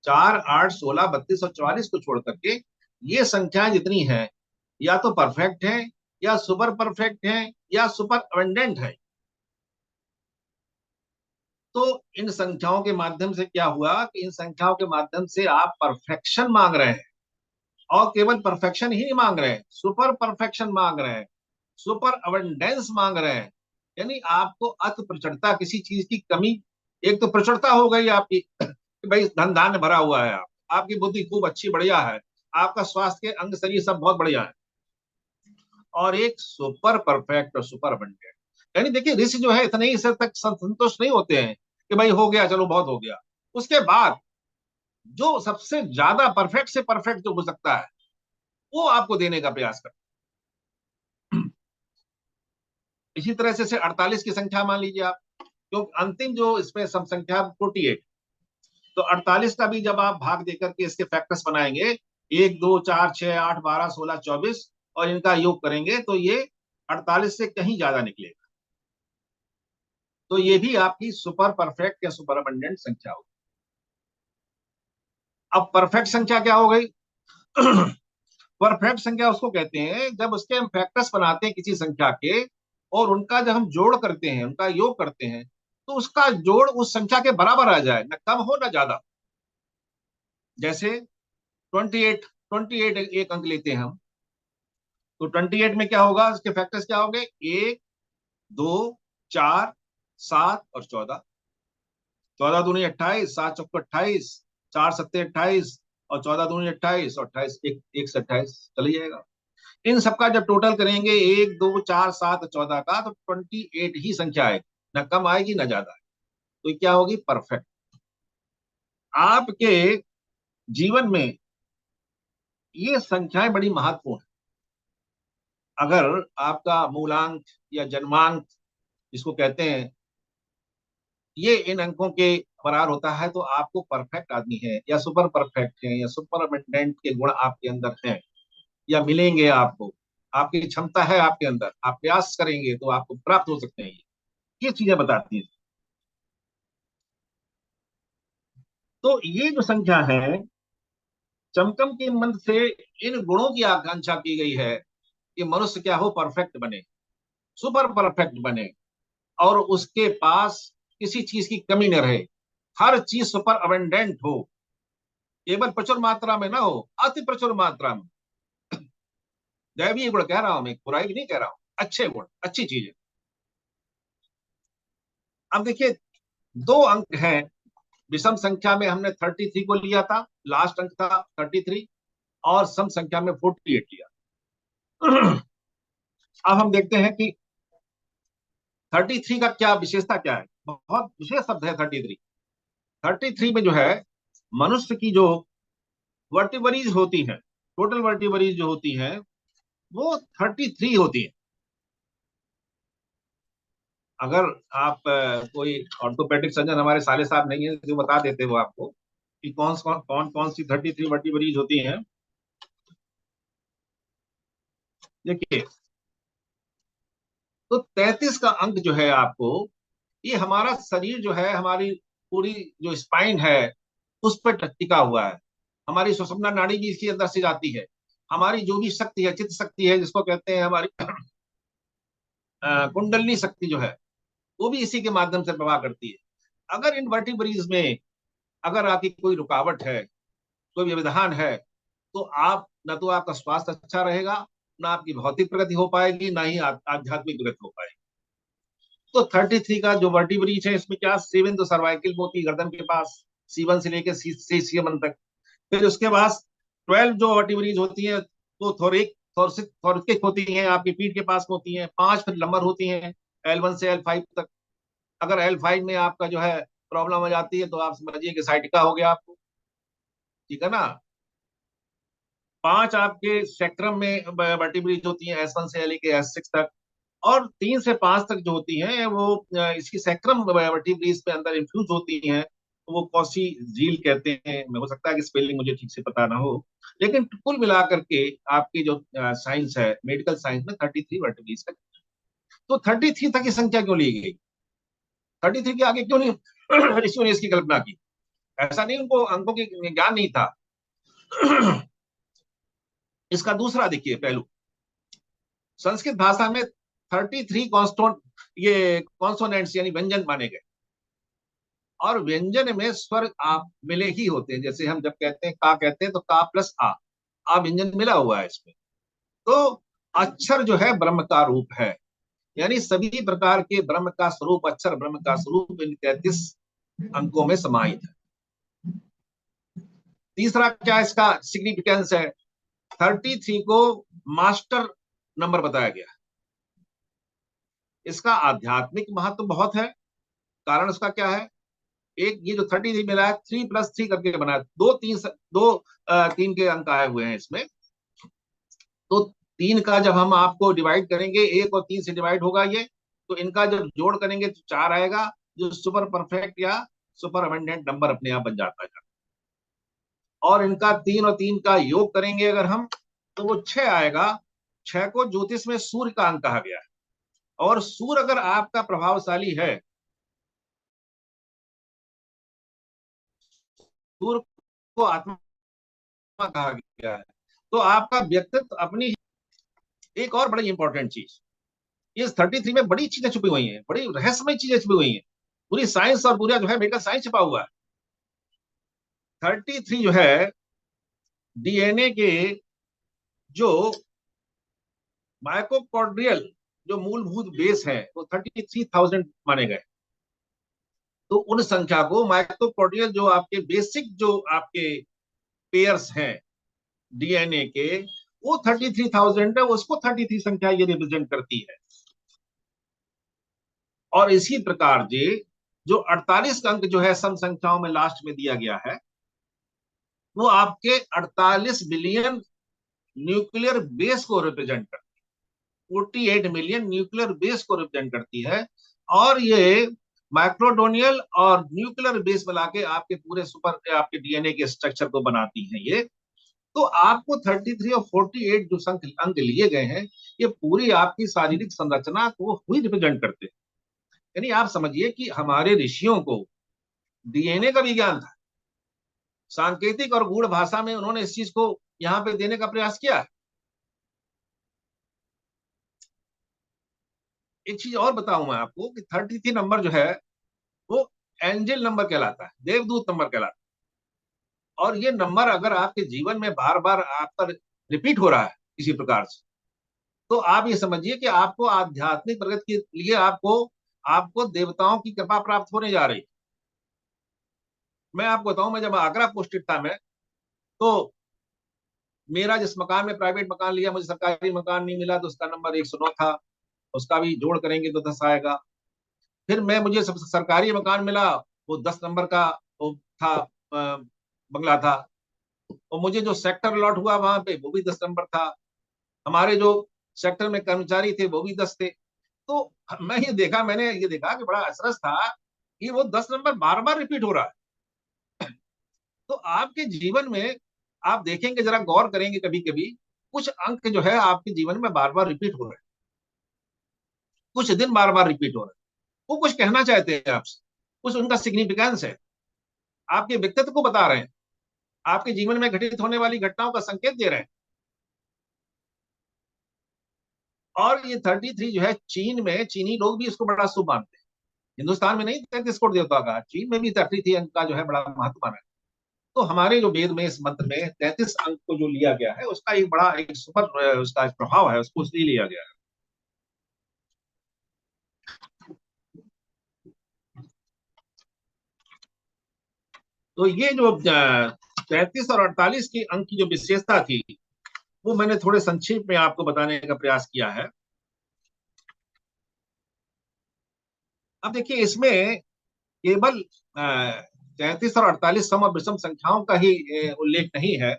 4, 8, 16, 32 और 44 को छोड़ करके ये संख्याएं जितनी हैं या तो परफेक्ट है, या सुपर परफेक्ट है, या सुपर अबंडेंट है। तो इन संख्याओं के माध्यम से क्या हुआ कि इन संख्याओं के माध्यम से आप परफेक्शन मांग रहे हैं, और केवल परफेक्शन ही नहीं मांग रहे हैं, सुपर परफेक्शन मांग रहे हैं, सुपर अबंडेंस मांग रहे हैं। यानी आपको अति प्रचुरता, किसी चीज की कमी, एक तो प्रचुरता हो गई आपकी कि भाई धन धान्य भरा हुआ है, आपकी बुद्धि खूब अच्छी बढ़िया है, आपका स्वास्थ्य के अंग शरीर सब बहुत बढ़िया है, और एक सुपर परफेक्ट और सुपर अबंडेंट। यानी देखिए ऋषि जो है इतने ही से तक संतुष्ट नहीं होते हैं कि भाई हो गया, चलो बहुत हो गया। उसके बाद जो सबसे ज्यादा परफेक्ट से परफेक्ट जो हो सकता है वो आपको देने का प्रयास करते हैं। इसी तरह से 48 की संख्या मान लीजिए आप, क्योंकि अंतिम जो इसमें सम संख्या 48, तो 48 का भी जब आप भाग देकर के इसके फैक्टर्स बनाएंगे, 1, 2, 4, 6, 8, 12, 16, 24 और इनका योग करेंगे तो ये 48 से कहीं ज्यादा निकलेगा। तो ये भी आपकी सुपर परफेक्ट या सुपर अबंडेंट संख्या होगी। अब परफेक्ट संख्या क्या हो गई? परफेक्ट संख्या उसको कहते हैं जब उसके हम फैक्टर्स बनाते हैं किसी संख्या के, और उनका जब हम जोड़ करते हैं, उनका योग करते हैं, तो उसका जोड़ उस संख्या के बराबर आ जाए, न कम हो न ज्यादा। जैसे 28, 28 एक अंक लेते हैं हम, तो 28 में क्या होगा, उसके फैक्टर्स क्या होंगे? 1, 2, 4, 7 और 14। 14 दूनी 28, 7 चौको 28, 4 सत्ते 28 और 14 दूनी 28 और 28 एक से 28 चली जाएगा। इन सबका जब टोटल करेंगे 1, 2, 4, 7, 14 का, तो 28 ही संख्या आएगी, न कम आएगी न ज्यादा आएगी। तो क्या होगी? परफेक्ट। आपके जीवन में ये संख्याएं बड़ी महत्वपूर्ण है। अगर आपका मूलांक या जन्मांक जिसको कहते हैं, ये इन अंकों के बराबर होता है, तो आपको परफेक्ट आदमी है, या सुपर परफेक्ट है, या सुपर अबंडेंट के गुण आपके अंदर हैं, या मिलेंगे आपको। आपकी क्षमता है आपके अंदर, आप प्रयास करेंगे तो आपको प्राप्त हो सकते हैं। ये चीजें बताती हैं। तो ये जो संख्या है, चमकम के मंत्र से इन गुणों की आकांक्षा की गई है कि मनुष्य क्या हो? परफेक्ट बने, सुपर परफेक्ट बने, और उसके पास किसी चीज की कमी न रहे, हर चीज सुपर अबंडेंट हो, केवल प्रचुर मात्रा में ना हो, अति प्रचुर मात्रा में। दैवीय गुण कह रहा हूं मैं, बुराई भी नहीं कह रहा हूं, अच्छे गुण, अच्छी चीजें। अब देखिए 2 अंक हैं। विषम संख्या में हमने 33 को लिया था, लास्ट अंक था 33, और सम संख्या में 48 लिया। अब हम देखते हैं कि 33 का क्या विशेषता क्या है। बहुत विशेष शब्द है 33। 33 में जो है, मनुष्य की जो वर्टिबरीज होती हैं, टोटल वर्टिबरीज जो होती हैं, वो 33 होती है। अगर आप कोई ऑर्थोपेडिक सर्जन हमारे साले साहब नहीं है जो बता देते वो आपको कि कौन कौन सी 33 वर्टिब्रीज होती हैं। देखिए, तो 33 का अंक जो है आपको, ये हमारा शरीर जो है, हमारी पूरी जो स्पाइन है उस पर टिका हुआ है। हमारी सुषुम्ना नाड़ी भी इसके अंदर से जाती है। हमारी जो भी शक्ति है, चित्त शक्ति है जिसको कहते हैं, हमारी कुंडलनी शक्ति जो है, वो भी इसी के माध्यम से प्रवाह करती है। अगर इन वर्टिब्रीज में अगर आपकी कोई रुकावट है, कोई व्यवधान है, तो आप न तो आपका स्वास्थ्य अच्छा रहेगा, ना आपकी भौतिक प्रगति हो पाएगी, ना ही आध्यात्मिक प्रगति हो पाएगी। तो 33 का जो वर्टिब्रीज है, इसमें क्या 7 तो सर्वाइकल होती है गर्दन के पास, C1 से लेकर C7 तक। फिर उसके बाद 12 जो वर्टिब्रीज होती है वो थोरिक होती हैं, आपकी पीठ के पास होती हैं। 5 फिर लंबर होती हैं L1 से L5 तक। अगर L5 में आपका जो है प्रॉब्लम आ जाती है तो आप समझिए कि साइटिका हो गया आपको, ठीक है ना। 5 आपके सेक्ट्रम में वर्टिब्रीज होती हैं S1 से लेके S6 तक। और 3 से 5 तक जो होती हैं वो इसकी सैक्रम वर्टिब्रीज पे अंदर इंफ्यूज होती हैं। तो वो कौसी झील कहते हैं। हो सकता है कि स्पेलिंग मुझे ठीक से पता ना हो, लेकिन कुल मिलाकर के आपकी जो साइंस है, मेडिकल साइंस में 33 वर्टिब्रीज है। तो 33 तक की संख्या क्यों ली गई? 33 के आगे क्यों नहीं ऋषियों ने इसकी कल्पना की? ऐसा नहीं उनको अंकों की ज्ञान नहीं था। इसका दूसरा देखिए पहलू, संस्कृत भाषा में 33 कॉन्स्टोन ये कॉन्सोनेंट्स यानी व्यंजन माने गए। और व्यंजन में स्वर आप मिले ही होते हैं। जैसे हम जब कहते हैं का, कहते हैं तो का प्लस आ व्यंजन मिला हुआ है इसमें। तो अक्षर जो है ब्रह्म का रूप है, यानी सभी प्रकार के ब्रह्म का स्वरूप, अक्षर ब्रह्म का स्वरूप इन 33 अंकों में समाहित है। तीसरा क्या इसका सिग्निफिकेंस है? 33 को मास्टर नंबर बताया गया। इसका आध्यात्मिक महत्व बहुत है। कारण उसका क्या है? एक ये जो 33 मिला है, 3+3 करके बना है। तीन के अंक आए हुए हैं इसमें। तो 3 का जब हम आपको डिवाइड करेंगे, 1 और 3 से डिवाइड होगा ये, तो इनका जब जोड़ करेंगे तो 4 आएगा, जो सुपर परफेक्ट या सुपर अबंडेंट नंबर अपने आप बन जाता है। और इनका 3 और 3 का योग करेंगे अगर हम, तो वो 6 आएगा। 6 को ज्योतिष में सूर्य का अंक कहा गया है। और सूर्य अगर आपका प्रभावशाली है, सूर्य को आत्मा कहा गया है, तो आपका व्यक्तित्व अपनी। एक और बड़ी इंपॉर्टेंट चीज, इस 33 में बड़ी चीजें छुपी हुई हैं, बड़ी रहस्यमय चीजें छुपी हुई हैं। पूरी साइंस और पूरा जो है मेडिकल साइंस छुपा हुआ है। 33 जो है डीएनए के जो माइटोकॉन्ड्रियल जो मूलभूत बेस है वो 33,000 माने गए। तो उन संख्या को माइटोकॉन्ड्रियल जो आपके बेसिक जो आपके पेयर्स हैं डीएनए के, वो 33,000 है। उसको 33 संख्या ये रिप्रेजेंट करती है। और इसी प्रकार जे जो 48 अंक जो है सम संख्याओं में लास्ट में दिया गया है, वो आपके 48 बिलियन न्यूक्लियर बेस को रिप्रेजेंट करती है। 48 मिलियन न्यूक्लियर बेस को रिप्रेजेंट करती है। और ये माइक्रोडोनियल और न्यूक्लियर बेस मिला के आपके पूरे सुपर आपके डीएनए के स्ट्रक्चर को बनाती है ये। तो आपको 33 और 48 जो अंक लिए गए हैं, ये पूरी आपकी शारीरिक संरचना को ही रिप्रेजेंट करते हैं। यानी आप समझिए कि हमारे ऋषियों को डीएनए का भी ज्ञान था। सांकेतिक और गूढ़ भाषा में उन्होंने इस चीज को यहां पे देने का प्रयास किया है। एक चीज और बताऊं मैं आपको कि 33 नंबर जो है वो एंजल नंबर कहलाता है, देवदूत नंबर कहलाता है। और ये नंबर अगर आपके जीवन में बार बार आपका रिपीट हो रहा है किसी प्रकार से, तो आप ये समझिए कि आपको आध्यात्मिक प्रगति के लिए आपको आपको देवताओं की कृपा प्राप्त होने जा रही। मैं आपको बताऊं, मैं जब आगरा पोस्टेड था मैं, तो मेरा जिस मकान में प्राइवेट मकान लिया, मुझे सरकारी मकान नहीं मिला, तो उसका नंबर 109 था। उसका भी जोड़ करेंगे तो 10 आएगा। फिर मुझे सरकारी मकान मिला, वो 10 नंबर का वो था, बंगला था। और मुझे जो सेक्टर अलॉट हुआ वहां पे, वो भी 10 नंबर था। हमारे जो सेक्टर में कर्मचारी थे वो भी 10 थे। तो मैंने ये देखा कि बड़ा असरस था कि वो 10 नंबर बार बार रिपीट हो रहा है। तो आपके जीवन में आप देखेंगे, जरा गौर करेंगे कभी कभी, कुछ अंक जो है आपके जीवन में बार बार रिपीट हो रहे हैं, कुछ दिन बार बार रिपीट हो रहे हैं। वो कुछ कहना चाहते हैं आपसे, कुछ उनका सिग्निफिकेंस है, आपके व्यक्तित्व को बता रहे हैं, आपके जीवन में घटित होने वाली घटनाओं का संकेत दे रहे हैं। और ये 33 जो है, चीन में चीनी लोग भी इसको बड़ा शुभ मानते हैं। हिंदुस्तान में नहीं 33 करोड़ देवता का, चीन में भी 33 अंक का जो है बड़ा महत्व माना है। तो हमारे जो वेद में इस मंत्र में 33 अंक को जो लिया गया है, उसका एक बड़ा एक सुपर उसका प्रभाव है, उसको इसलिए लिया गया है। तो ये जो 33 और 48 की अंक की जो विशेषता थी, वो मैंने थोड़े संक्षेप में आपको बताने का प्रयास किया है। अब देखिए, इसमें केवल 33 और 48 सम और विषम संख्याओं का ही उल्लेख नहीं है।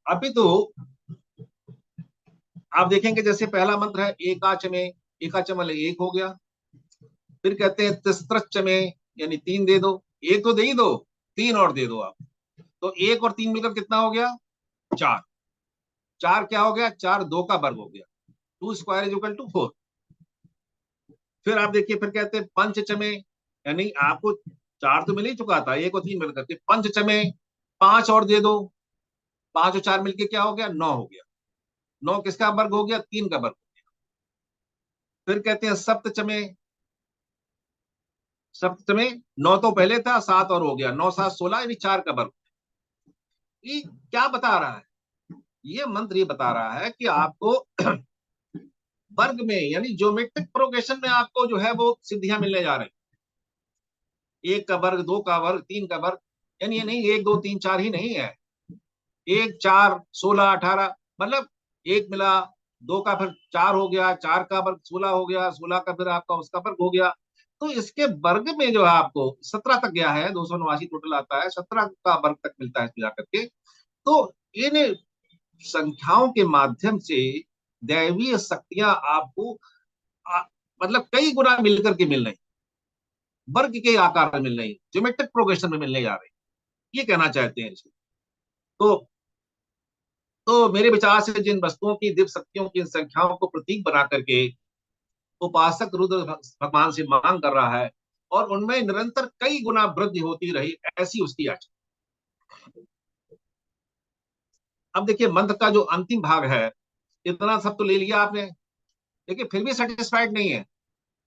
अभी तो आप देखेंगे, जैसे पहला मंत्र है एकाच में, एकाच मतलब एक हो गया। फिर कहते हैं तिस्त्रच में, यानी 3 दे दो, एक तो दे ही दो, 3 और दे दो आप। तो 1 और 3 मिलकर कितना हो गया? 4। 4 क्या हो गया? 4 2 का वर्ग हो गया। 2 स्क्वायर इज इक्वल टू 4। फिर आप देखिए, फिर कहते हैं पंचचमे, यानी आपको 4 तो मिल ही चुका था, 1 और 3 मिलकर के पंचचमे, 5 और दे दो। 5 और 4 मिलके क्या हो गया? 9 हो गया। 9 किसका वर्ग हो गया? 3 का वर्ग। फिर कहते हैं सप्तचमे, सप्तचमे 9 तो पहले था, 7 और हो गया, 9 7 16, यानी 4 का वर्ग। ये क्या बता रहा है? ये मंत्र ये बता रहा है कि आपको वर्ग में, यानी ज्योमेट्रिक प्रोग्रेशन में आपको जो है वो सिद्धियां मिलने जा रही हैं। 1 का वर्ग, 2 का वर्ग, 3 का वर्ग, यानी ये नहीं 1 2 3 4 ही नहीं है। 1 4 16 18, मतलब 1 मिला, 2 का फिर 4 हो गया, 4 का वर्ग 16 हो गया, 16 का फिर आपका उसका वर्ग हो गया। तो इसके वर्ग में जो है आपको 17 तक गया है, 289 टोटल आता है, 17 का वर्ग तक मिलता है इसमें जाकर के। तो इन संख्याओं के माध्यम से दैवीय शक्तियां आपको आ, मतलब कई गुना मिलकर के मिल रही, वर्ग के आकार में मिल रही, ज्योमेट्रिक प्रोग्रेशन में मिलने जा रही, ये कहना चाहते हैं इसको। तो मेरे विचार से जिन वस्तुओं की दिव्य शक्तियों की संख्याओं को प्रतीक बना करके उपासक रुद्र भगवान से मांग कर रहा है, और उनमें निरंतर कई गुना वृद्धि होती रही, ऐसी उसकी याचना। अब देखिए, मंत्र का जो अंतिम भाग है, इतना सब तो ले लिया आपने, लेकिन फिर भी सेटिस्फाइड नहीं है।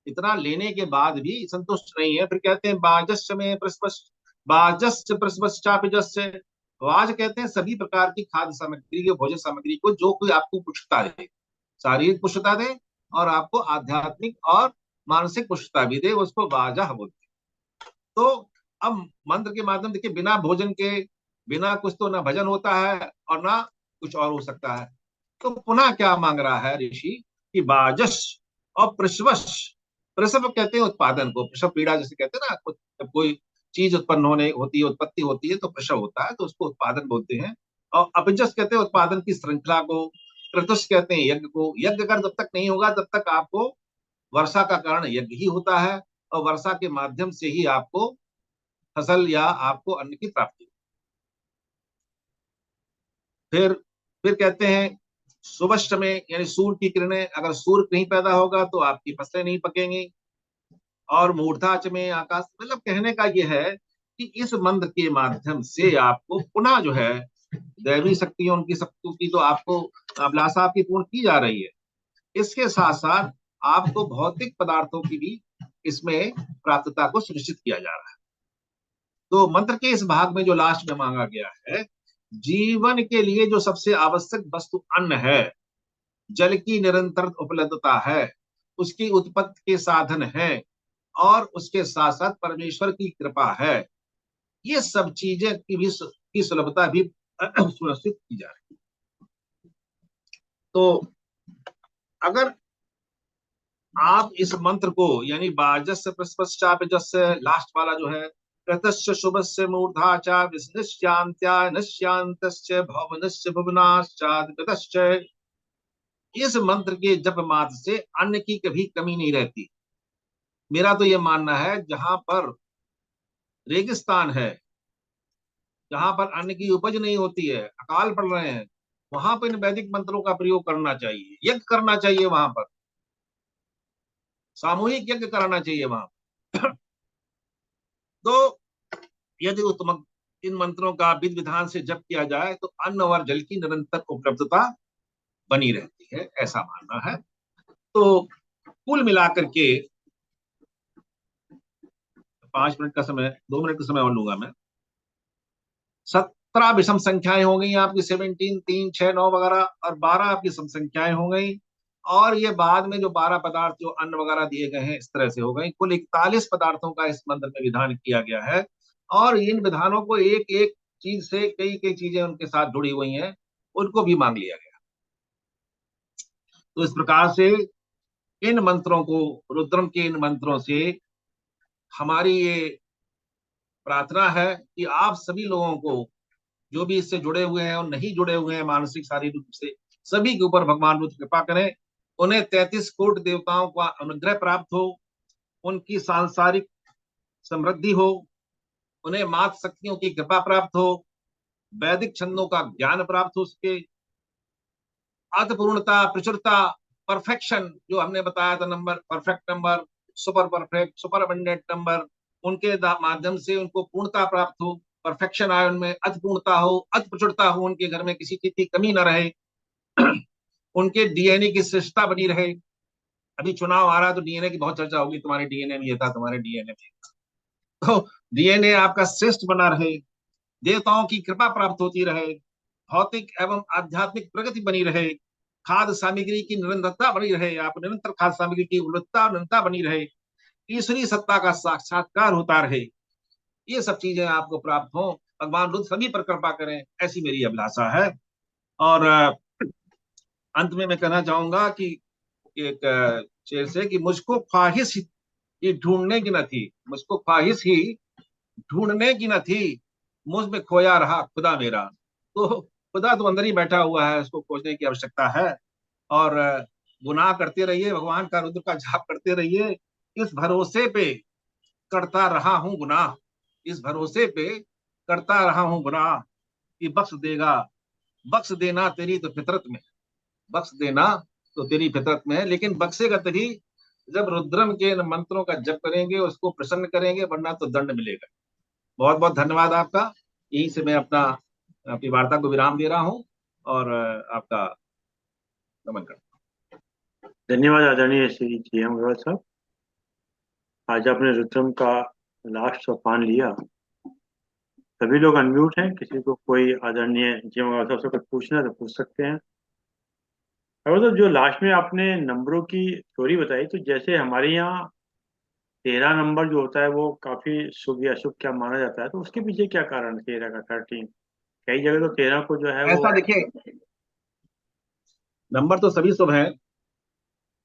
इतना लेने के बाद भी संतुष्ट नहीं है। फिर कहते हैं बाजस्य में प्रस्पष्ट, बाजस्य प्रस्पश्चापिजस्य। वाज कहते हैं सभी प्रकार की खाद्य सामग्री के, भोजन सामग्री को जो कोई आपको पुष्टता दे, शारीरिक पुष्टता दे और आपको आध्यात्मिक और मानसिक पुष्टता भी दे, उसको वाजा बोलते हैं। तो अब मंत्र के माध्यम देखिए, बिना भोजन के, बिना कुछ तो ना भजन होता है और ना कुछ और हो सकता है। तो पुनः क्या मांग रहा है ऋषि कि बाजस और प्रसवश, प्रसव कहते हैं उत्पादन को, प्रसव पीड़ा जैसे कहते हैं ना, जब कोई चीज उत्पन्न होने होती है, उत्पत्ति होती है तो प्रसव होता है, तो उसको उत्पादन बोलते हैं। और अपिजस कहते हैं उत्पादन की श्रृंखला को। क्रतुष कहते हैं यज्ञ को। यज्ञ अगर जब तक नहीं होगा तब तक आपको, वर्षा का कारण यज्ञ ही होता है, और वर्षा के माध्यम से ही आपको फसल या आपको अन्न की प्राप्ति। फिर कहते हैं सुबह में, यानी सूर्य की किरणें, अगर सूर्य नहीं पैदा होगा तो आपकी फसलें नहीं पकेंगी। और मूर्धाच में आकाश, मतलब कहने का यह है कि इस मंत्र के माध्यम से आपको पुनः जो है दैवी शक्तियों, उनकी शक्तियों की जो आपको अभिलाषा आपकी पूर्ण की जा रही है, इसके साथ साथ आपको भौतिक पदार्थों की भी इसमें प्राप्तता को सुनिश्चित किया जा रहा है। तो मंत्र के इस भाग में जो लास्ट में मांगा गया है, जीवन के लिए जो सबसे आवश्यक वस्तु अन्न है, जल की निरंतर उपलब्धता है, उसकी उत्पत्ति के साधन है, और उसके साथ साथ परमेश्वर की कृपा है, ये सब चीजें की सुलभता भी सुनिश्चित की जा रही है। तो अगर आप इस मंत्र को, यानी बाजस्य प्रस्पश्चापिजस्य लास्ट वाला जो है, कृतस्य शुभस्य मूर्धाचा विष्णुश्चान्त्या नश्यांतस्य भवनस्य भुवनाश्चाद्गतश्च, इस मंत्र के जप मात्र से अन्न की कभी कमी नहीं रहती। मेरा तो ये मानना है, जहां पर रेगिस्तान है, जहां पर अन्न की उपज नहीं होती है, अकाल पड़ रहे हैं, वहां पर इन वैदिक मंत्रों का प्रयोग करना चाहिए, यज्ञ करना चाहिए, वहां पर सामूहिक यज्ञ कराना चाहिए वहां पर। तो यदि उत्तम इन मंत्रों का विधि विधान से जप किया जाए तो अन्न और जल की निरंतर उपलब्धता बनी रहती है, ऐसा मानना है। तो कुल मिलाकर के 5 मिनट का समय, 2 मिनट का समय और लूंगा मैं। 17 विषम संख्याएं हो गई आपकी, 17, 3, 6, 9 वगैरह, और 12 आपकी सम संख्याएं हो गई। और ये बाद में जो 12 पदार्थ जो अन्न वगैरह दिए गए हैं, इस तरह से हो गई। कुल 41 पदार्थों का इस मंत्र में विधान किया गया है। और इन विधानों को एक एक चीज से कई कई चीजें उनके साथ जुड़ी हुई हैं, उनको भी मांग लिया गया। तो इस प्रकार से इन मंत्रों को, रुद्रम के इन मंत्रों से हमारी ये प्रार्थना है कि आप सभी लोगों को, जो भी इससे जुड़े हुए हैं और नहीं जुड़े हुए हैं मानसिक शारीरिक रूप से, सभी के ऊपर भगवान रुद्र कृपा करें। उन्हें 33 कोटि देवताओं का अनुग्रह प्राप्त हो, उनकी सांसारिक समृद्धि हो, उन्हें मात शक्तियों की कृपा प्राप्त हो, वैदिक छंदों का ज्ञान प्राप्त हो, उसके अर्थपूर्णता, प्रचुरता, परफेक्शन, जो हमने बताया था, number, perfect number, super perfect, super abundant number, उनके माध्यम से उनको पूर्णता प्राप्त हो, परफेक्शन आए उनमें, अर्थपूर्णता हो, अर्थ प्रचुरता हो, उनके घर में किसी चीज की कमी न रहे। उनके डीएनए की श्रेष्ठता बनी रहे। अभी चुनाव आ रहा है तो डीएनए की बहुत चर्चा होगी, तुम्हारे डीएनए में ये था, तुम्हारे डीएनए में, तो डीएनए आपका श्रेष्ठ बना रहे, देवताओं की कृपा प्राप्त होती रहे, भौतिक एवं आध्यात्मिक प्रगति बनी रहे, खाद्य सामग्री की निरंतरता बनी रहे, आप निरंतर खाद्य सामग्री की गुणवत्ता निरंतरता बनी रहे, ईश्वरीय सत्ता का साक्षात्कार होता रहे, ये सब चीजें आपको प्राप्त हो, भगवान रुद्र सभी पर कृपा करें, ऐसी मेरी अभिलाषा है। और अंत में मैं कहना चाहूंगा कि एक शेर से, कि मुझको ख्वाहिश ही ढूंढने की न थी, मुझको ख्वाहिश ही ढूंढने की न थी, मुझ में खोया रहा खुदा मेरा। तो खुदा तो अंदर ही बैठा हुआ है, उसको खोजने की आवश्यकता है। और गुनाह करते रहिए, भगवान का रुद्र का जाप करते रहिए, इस भरोसे पे करता रहा हूं गुनाह, इस भरोसे पे करता रहा हूं गुनाह, कि बख्श देगा, बख्श देना तेरी तो फितरत में, बख्श देना तो तेरी फितरत में है, लेकिन बख्शेगा तभी जब रुद्रम के मंत्रों का जप करेंगे, उसको प्रसन्न करेंगे, वरना तो दंड मिलेगा। बहुत बहुत धन्यवाद आपका। यहीं से मैं अपनी वार्ता को विराम दे रहा हूँ, और आपका नमन करता हूँ। धन्यवाद आदरणीय श्री जी एम अग्रवाल साहब। आज आपने रुद्रम का लास्ट सोपान लिया। सभी लोग अनम्यूट हैं, किसी को कोई आदरणीय जी एम अग्रवाल साहब से कुछ पूछना है तो पूछ सकते हैं। और तो जो लास्ट में आपने नंबरों की थ्योरी बताई, तो जैसे हमारे यहाँ 13 नंबर जो होता है वो काफी शुभ या अशुभ क्या माना जाता है, तो उसके पीछे क्या कारण है 13 का, 13? कई जगह तो 13 को जो है वो, ऐसा देखिए, नंबर तो सभी शुभ हैं,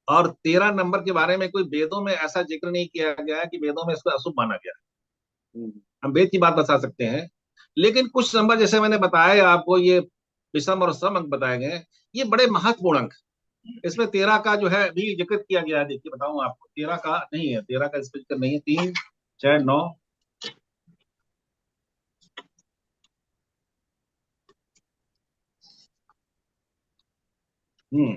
और 13 नंबर के बारे में कोई वेदों में ऐसा जिक्र नहीं किया गया है कि वेदों में इसको अशुभ माना गया है। हम्म, हम वेद की बात बता सकते हैं, लेकिन कुछ नंबर जैसे मैंने बताया आपको, ये विषम और सम अंक बताए गए हैं, ये बड़े महत्वपूर्ण अंक। इसमें 13 का जो है भी जिक्र किया गया है। देखिए बताऊं आपको, 13 का नहीं है, 13 का इसमें जिक्र नहीं है। 3, 6, 9, हम्म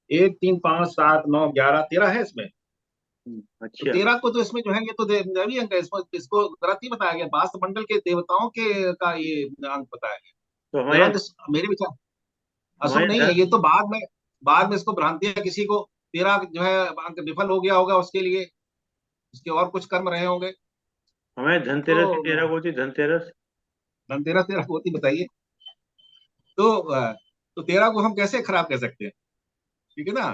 1, 3, 5, 7, 9, 11, 13 है इसमें। तो अच्छा। 13 को तो इसमें जो है, ये तो देवी अंक है, इसमें इसको गलत ही बताया गया, वास्तु मंडल के देवताओं के का ये अंक बताया गया। तो हमारे 13 यहाँ, अंक मेरे विचार अशुभ हमारे नहीं है, ये तो बाद में इसको भ्रांति है किसी को। 13 जो है अंक विफल हो गया होगा, उसके लिए उसके और कुछ कर्म रहे होंगे। हमारे धनतेरस की तो 13 को होती है, धनतेरस। धनतेरस 13 होती, बताइए। तो 13 को हम कैसे खराब कह सकते हैं, ठीक है ना।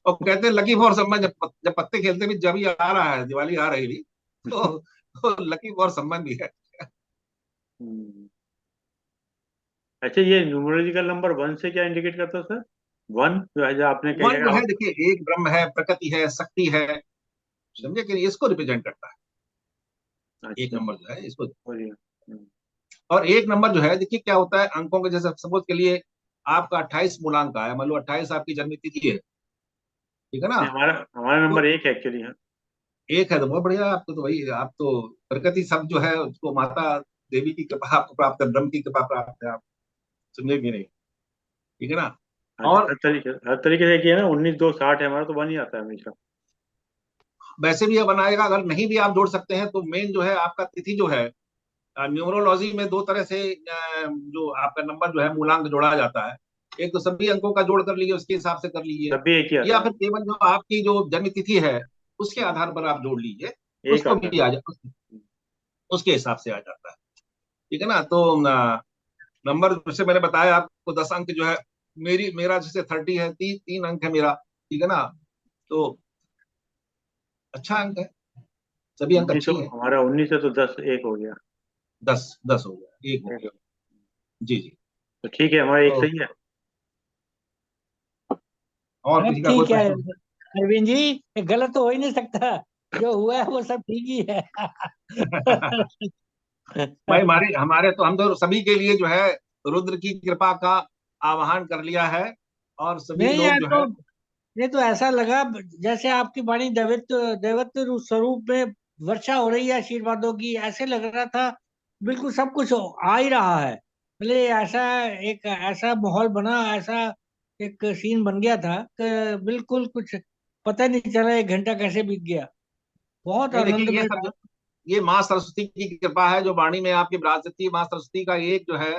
और कहते हैं लकी फॉर सम्मान, जब जब पत्ते खेलते भी, जब ये आ रहा है, दिवाली आ रही भी, तो लकी फॉर सम्मान भी है। हम्म, अच्छा, ये न्यूमरोलॉजिकल नंबर 1 से क्या इंडिकेट करता है सर? 1 जो है, जो आपने कही वन जो जगह है, देखिए, एक ब्रह्म है, प्रकृति है, शक्ति है, समझे कि इसको रिप्रेजेंट करता है एक अच्छा, नंबर जो है इसको। बोलिए। और एक नंबर जो है, देखिए क्या होता है अंकों के, जैसे सपोज के लिए आपका 28 मूलांक का है, मान लो 28 आपकी जन्म तिथि है, ठीक है ना। हमारा हमारा तो नंबर 1 है एक्चुअली। हाँ, एक है तो बहुत बढ़िया, आपको तो वही, आप तो प्रकृति सब जो है उसको माता देवी की कृपा आपको प्राप्त है, ब्रह्म की कृपा प्राप्त है, आप समझे कि नहीं, ठीक है ना। और हर तरीके से किया ना। 19 2 60 है हमारा, तो बन ही आता है हमेशा। वैसे भी ये बनाएगा, अगर नहीं भी आप जोड़ सकते हैं तो मेन जो है आपका तिथि जो है, न्यूमरोलॉजी में दो तरह से जो आपका नंबर जो है मूलांक जोड़ा जाता है। एक तो सभी अंकों का जोड़ कर लीजिए, उसके हिसाब से कर लीजिए, तब भी एक ही या आता है। फिर केवल जो आपकी जो जन्म तिथि है उसके आधार पर आप जोड़ लीजिए, एक उसको आता है। भी आ जा, उसके हिसाब से आ जाता है, ठीक है ना। तो नंबर जैसे मैंने बताया आपको, 10 अंक जो है, मेरा जैसे 30 है, 3 अंक है मेरा, ठीक है ना। तो अच्छा अंक है, सभी अंक 19 अच्छी है। हमारा 19 है तो 10 1 हो गया। 10 10 हो गया, एक हो एक। गया। जी जी। तो ठीक है, हमारा एक तो सही है। और सब किसी का कोई ठीक है प्रश्न? अरविंद जी, ये गलत तो हो ही नहीं सकता। जो हुआ है वो सब ठीक ही है। भाई हमारे हमारे तो, हम तो सभी के लिए जो है रुद्र की कृपा का आवाहन कर लिया है, और सभी नहीं लोग यार, जो तो है। ये तो ऐसा लगा जैसे आपकी वाणी दैवत्व दैवत्व स्वरूप में वर्षा हो रही है आशीर्वादों की, ऐसे लग रहा था बिल्कुल सब कुछ आ ही रहा है। मतलब ऐसा एक ऐसा माहौल बना, ऐसा एक सीन बन गया था कि बिल्कुल कुछ पता नहीं चला 1 घंटा कैसे बीत गया। बहुत नहीं देखिए, ये आनंदमय सब था। ये माँ सरस्वती की कृपा है जो वाणी में आपकी विराजती है। माँ सरस्वती का एक जो है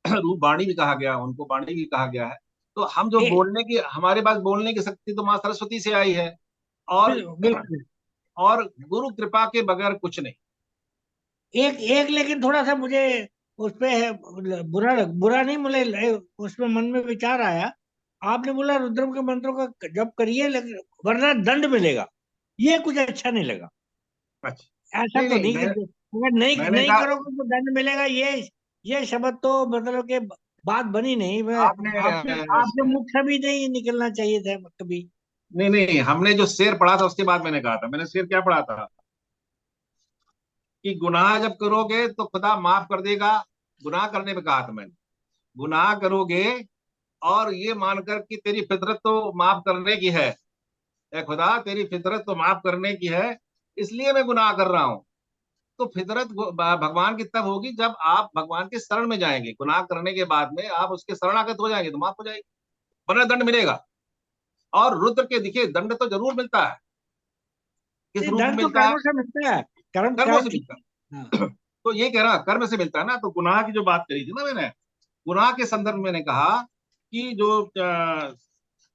रूप वाणी भी कहा गया है, उनको वाणी भी कहा गया है। तो हम जो ए, बोलने की, हमारे पास बोलने की शक्ति तो माँ सरस्वती से आई है, और बिल्कुल। और गुरु कृपा के बगैर कुछ नहीं। एक एक लेकिन थोड़ा सा मुझे उस पे बुरा नहीं, मुझे उसमें मन में विचार आया। आपने बोला रुद्रम के मंत्रों का जप करिए, वरना दंड मिलेगा। ये कुछ अच्छा नहीं लगा। अच्छा। ऐसा नहीं तो नहीं, नहीं कि अगर नहीं मैंने नहीं कहा, करोगे तो दंड मिलेगा, ये शब्द तो मतलब के बात बनी नहीं। मैं आपने आपने आपने मुख से भी नहीं निकलना चाहिए था कभी। नहीं नहीं, हमने जो शेर पढ़ा था उसके बाद मैंने कहा था, मैंने शेर क्या पढ़ा था कि गुनाह जब करोगे तो खुदा माफ कर देगा। गुनाह करने पे कहा था मैंने, गुनाह करोगे और ये मानकर कि तेरी फितरत तो माफ करने की है, ए खुदा तेरी फितरत तो माफ करने की है, इसलिए मैं गुनाह कर रहा हूँ। तो फितरत भगवान की तब होगी जब आप भगवान के शरण में जाएंगे। गुनाह करने के बाद में आप उसके शरणागत हो जाएंगे तो माफ हो जाएगी, वरना दंड मिलेगा। और रुद्र के दिखे दंड तो जरूर मिलता है। किस नहीं, रूप में दंड तो मिलता है? कर्मों से मिलता है। कर्म कर्मों कर्म से की। मिलता हाँ। है। तो ये कह रहा कर्म से मिलता है ना। तो गुनाह की जो बात करी थी ना मैंने, गुनाह के संदर्भ में मैंने कहा कि जो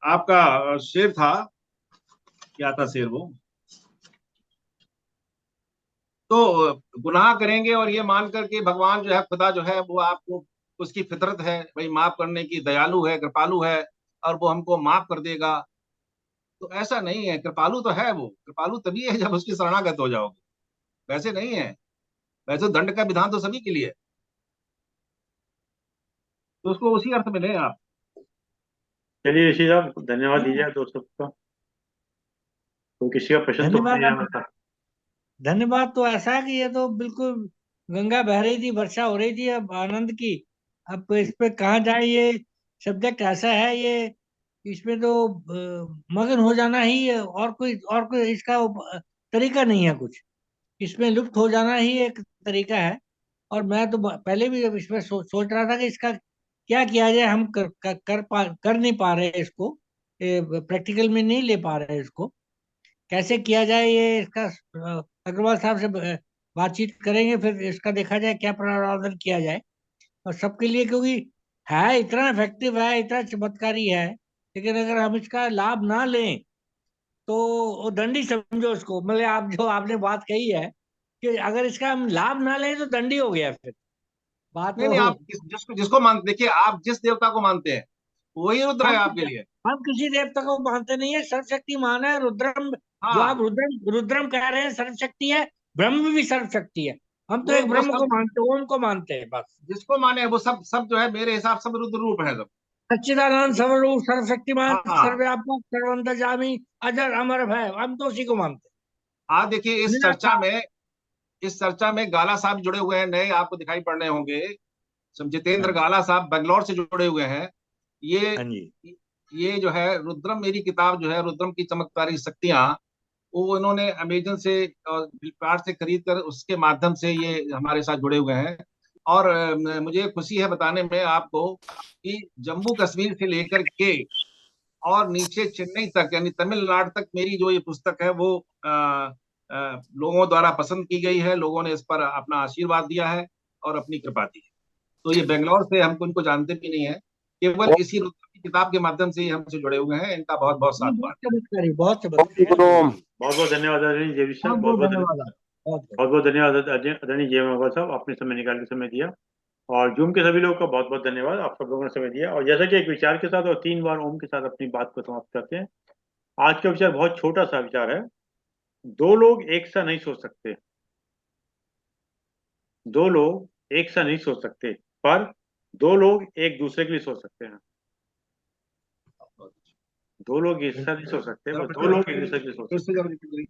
आपका शेर था, क्या था शेर वो, तो गुनाह करेंगे और ये मान करके भगवान जो है, खुदा जो है वो आपको, उसकी फितरत है भाई माफ करने की, दयालु है, कृपालु है, और वो हमको माफ कर देगा। तो ऐसा नहीं है, कृपालु तो है वो, कृपालु तभी है जब उसकी शरणागत हो जाओगे, वैसे नहीं है। वैसे दंड का विधान तो सभी के लिए है, तो उसको उसी अर्थ में लें आप। चलिए ऋषि साहब, धन्यवाद दीजिए हाँ, दोस्तों का। तो किसी का प्रश्न तो धन्यवाद। नहीं आ रहा था। धन्यवाद तो ऐसा है कि ये तो बिल्कुल गंगा बह रही थी, वर्षा हो रही थी अब आनंद की। अब इस पे कहाँ जाए, ये सब्जेक्ट ऐसा है ये, इसमें तो मगन हो जाना ही है, और कोई इसका तरीका नहीं है कुछ। इसमें लुप्त हो जाना ही एक तरीका है। और मैं तो पहले भी अब इसमें सोच रहा था कि इसका क्या किया जाए। हम कर नहीं पा रहे इसको, प्रैक्टिकल में नहीं ले पा रहे इसको। कैसे किया जाए ये, इसका अग्रवाल साहब से बातचीत करेंगे, फिर इसका देखा जाए क्या प्रावधान किया जाए। और सबके लिए, क्योंकि है इतना इफेक्टिव है, इतना चमत्कारी है, लेकिन अगर हम इसका लाभ ना लें तो वो दंडी समझो उसको। मतलब आप जो आपने बात कही है कि अगर इसका हम लाभ ना लें तो दंडी हो गया फिर बात नहीं नहीं, वो। आप जिसको जिसको मानते, देखिए आप जिस देवता को मानते हैं वही रुद्र है हम आपके लिए। हम किसी देवता को मानते नहीं है, सर्वशक्तिमान है रुद्रम। जो आप हाँ, रुद्रम रुद्रम कह रहे हैं सर्वशक्ति है, ब्रह्म भी सर्वशक्ति है। हम तो एक वो ब्रह्म को सब मानते हैं, ओम को मानते हैं बस। जिसको माने वो सब सब जो है मेरे हिसाब से सब रुद्र रूप है सब। सच्चिदानंद सर्वरूप सर्वशक्तिमान हाँ, सर्वव्यापक सर्वंतर्यामी अजर अमर है, हम तो उसी को मानते आज देखिए हैं निराकार। इस चर्चा में गाला साहब जुड़े हुए हैं, नए आपको दिखाई पड़ रहे होंगे। जितेंद्र हाँ, गाला साहब बेंगलोर से जुड़े हुए हैं। ये हाँ जी। ये जो है रुद्रम, मेरी किताब जो है रुद्रम की चमत्कारी शक्तियां, वो इन्होंने अमेजन से और फ्लिपकार्ट से खरीद कर उसके माध्यम से ये हमारे साथ जुड़े हुए हैं। और मुझे खुशी है बताने में आपको कि जम्मू कश्मीर से लेकर के और नीचे चेन्नई तक, यानी तमिलनाडु तक मेरी जो ये पुस्तक है वो लोगों द्वारा पसंद की गई है। लोगों ने इस पर अपना आशीर्वाद दिया है और अपनी कृपा दी है। तो ये बेंगलोर से, हम उनको जानते भी नहीं है, केवल इसी रुद्र की किताब के माध्यम से ही हमसे जुड़े हुए हैं। इनका बहुत बहुत नहीं, साधुवाद। बहुत चमत्कारी, बहुत चमत्कारी। बहुत बहुत धन्यवाद आदरणीय जेवी सर, बहुत बहुत बहुत बहुत धन्यवाद आप। बहुत बहुत बहुत धन्यवाद आदरणीय जेवी अग्रवाल साहब, आपने समय निकाल के समय दिया। और जूम के सभी लोगों का बहुत बहुत धन्यवाद, आप सब लोगों ने समय दिया। और जैसा कि एक विचार के साथ और 3 बार ओम के साथ अपनी बात को समाप्त करते हैं। आज का विचार बहुत छोटा सा विचार है। दो लोग एक सा नहीं सोच सकते, दो लोग एक सा नहीं सोच सकते, पर दो लोग एक दूसरे के लिए सोच सकते हैं। दो लोग एक सा नहीं सोच सकते, पर दो लोग एक दूसरे के लिए सोच फिर सकते से हैं, जरा repeat करिए।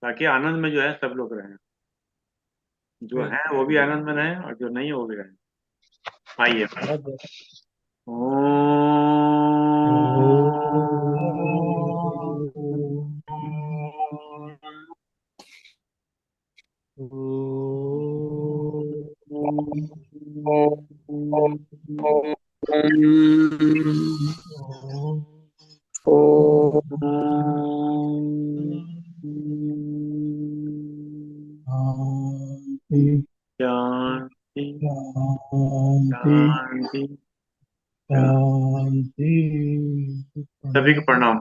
ताकि आनंद में जो है सब लोग रहें। जो है वो भी आनंद में रहें और जो नहीं है वो भी रहें। आइए। बहुत बहुत शांति शांति शांति। शांति। सभी को प्रणाम,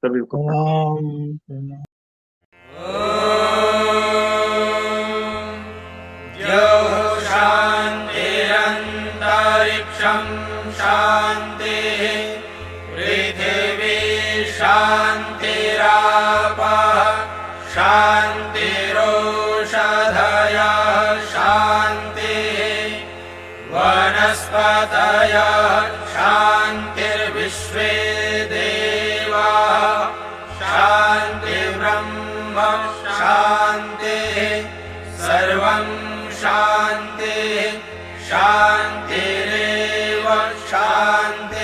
सभी को प्रणाम। प्रणाम। द्यौः शान्तिरन्तरिक्षं शान्तिः पृथिवी शान्तिरापः शान्तिरोषधयः शान्तिः वनस्पतयः शान्तिर्विश्वे देवाः शान्तिर्ब्रह्म शान्तिः सर्वं शान्तिः शान्तिरेव शान्तिः।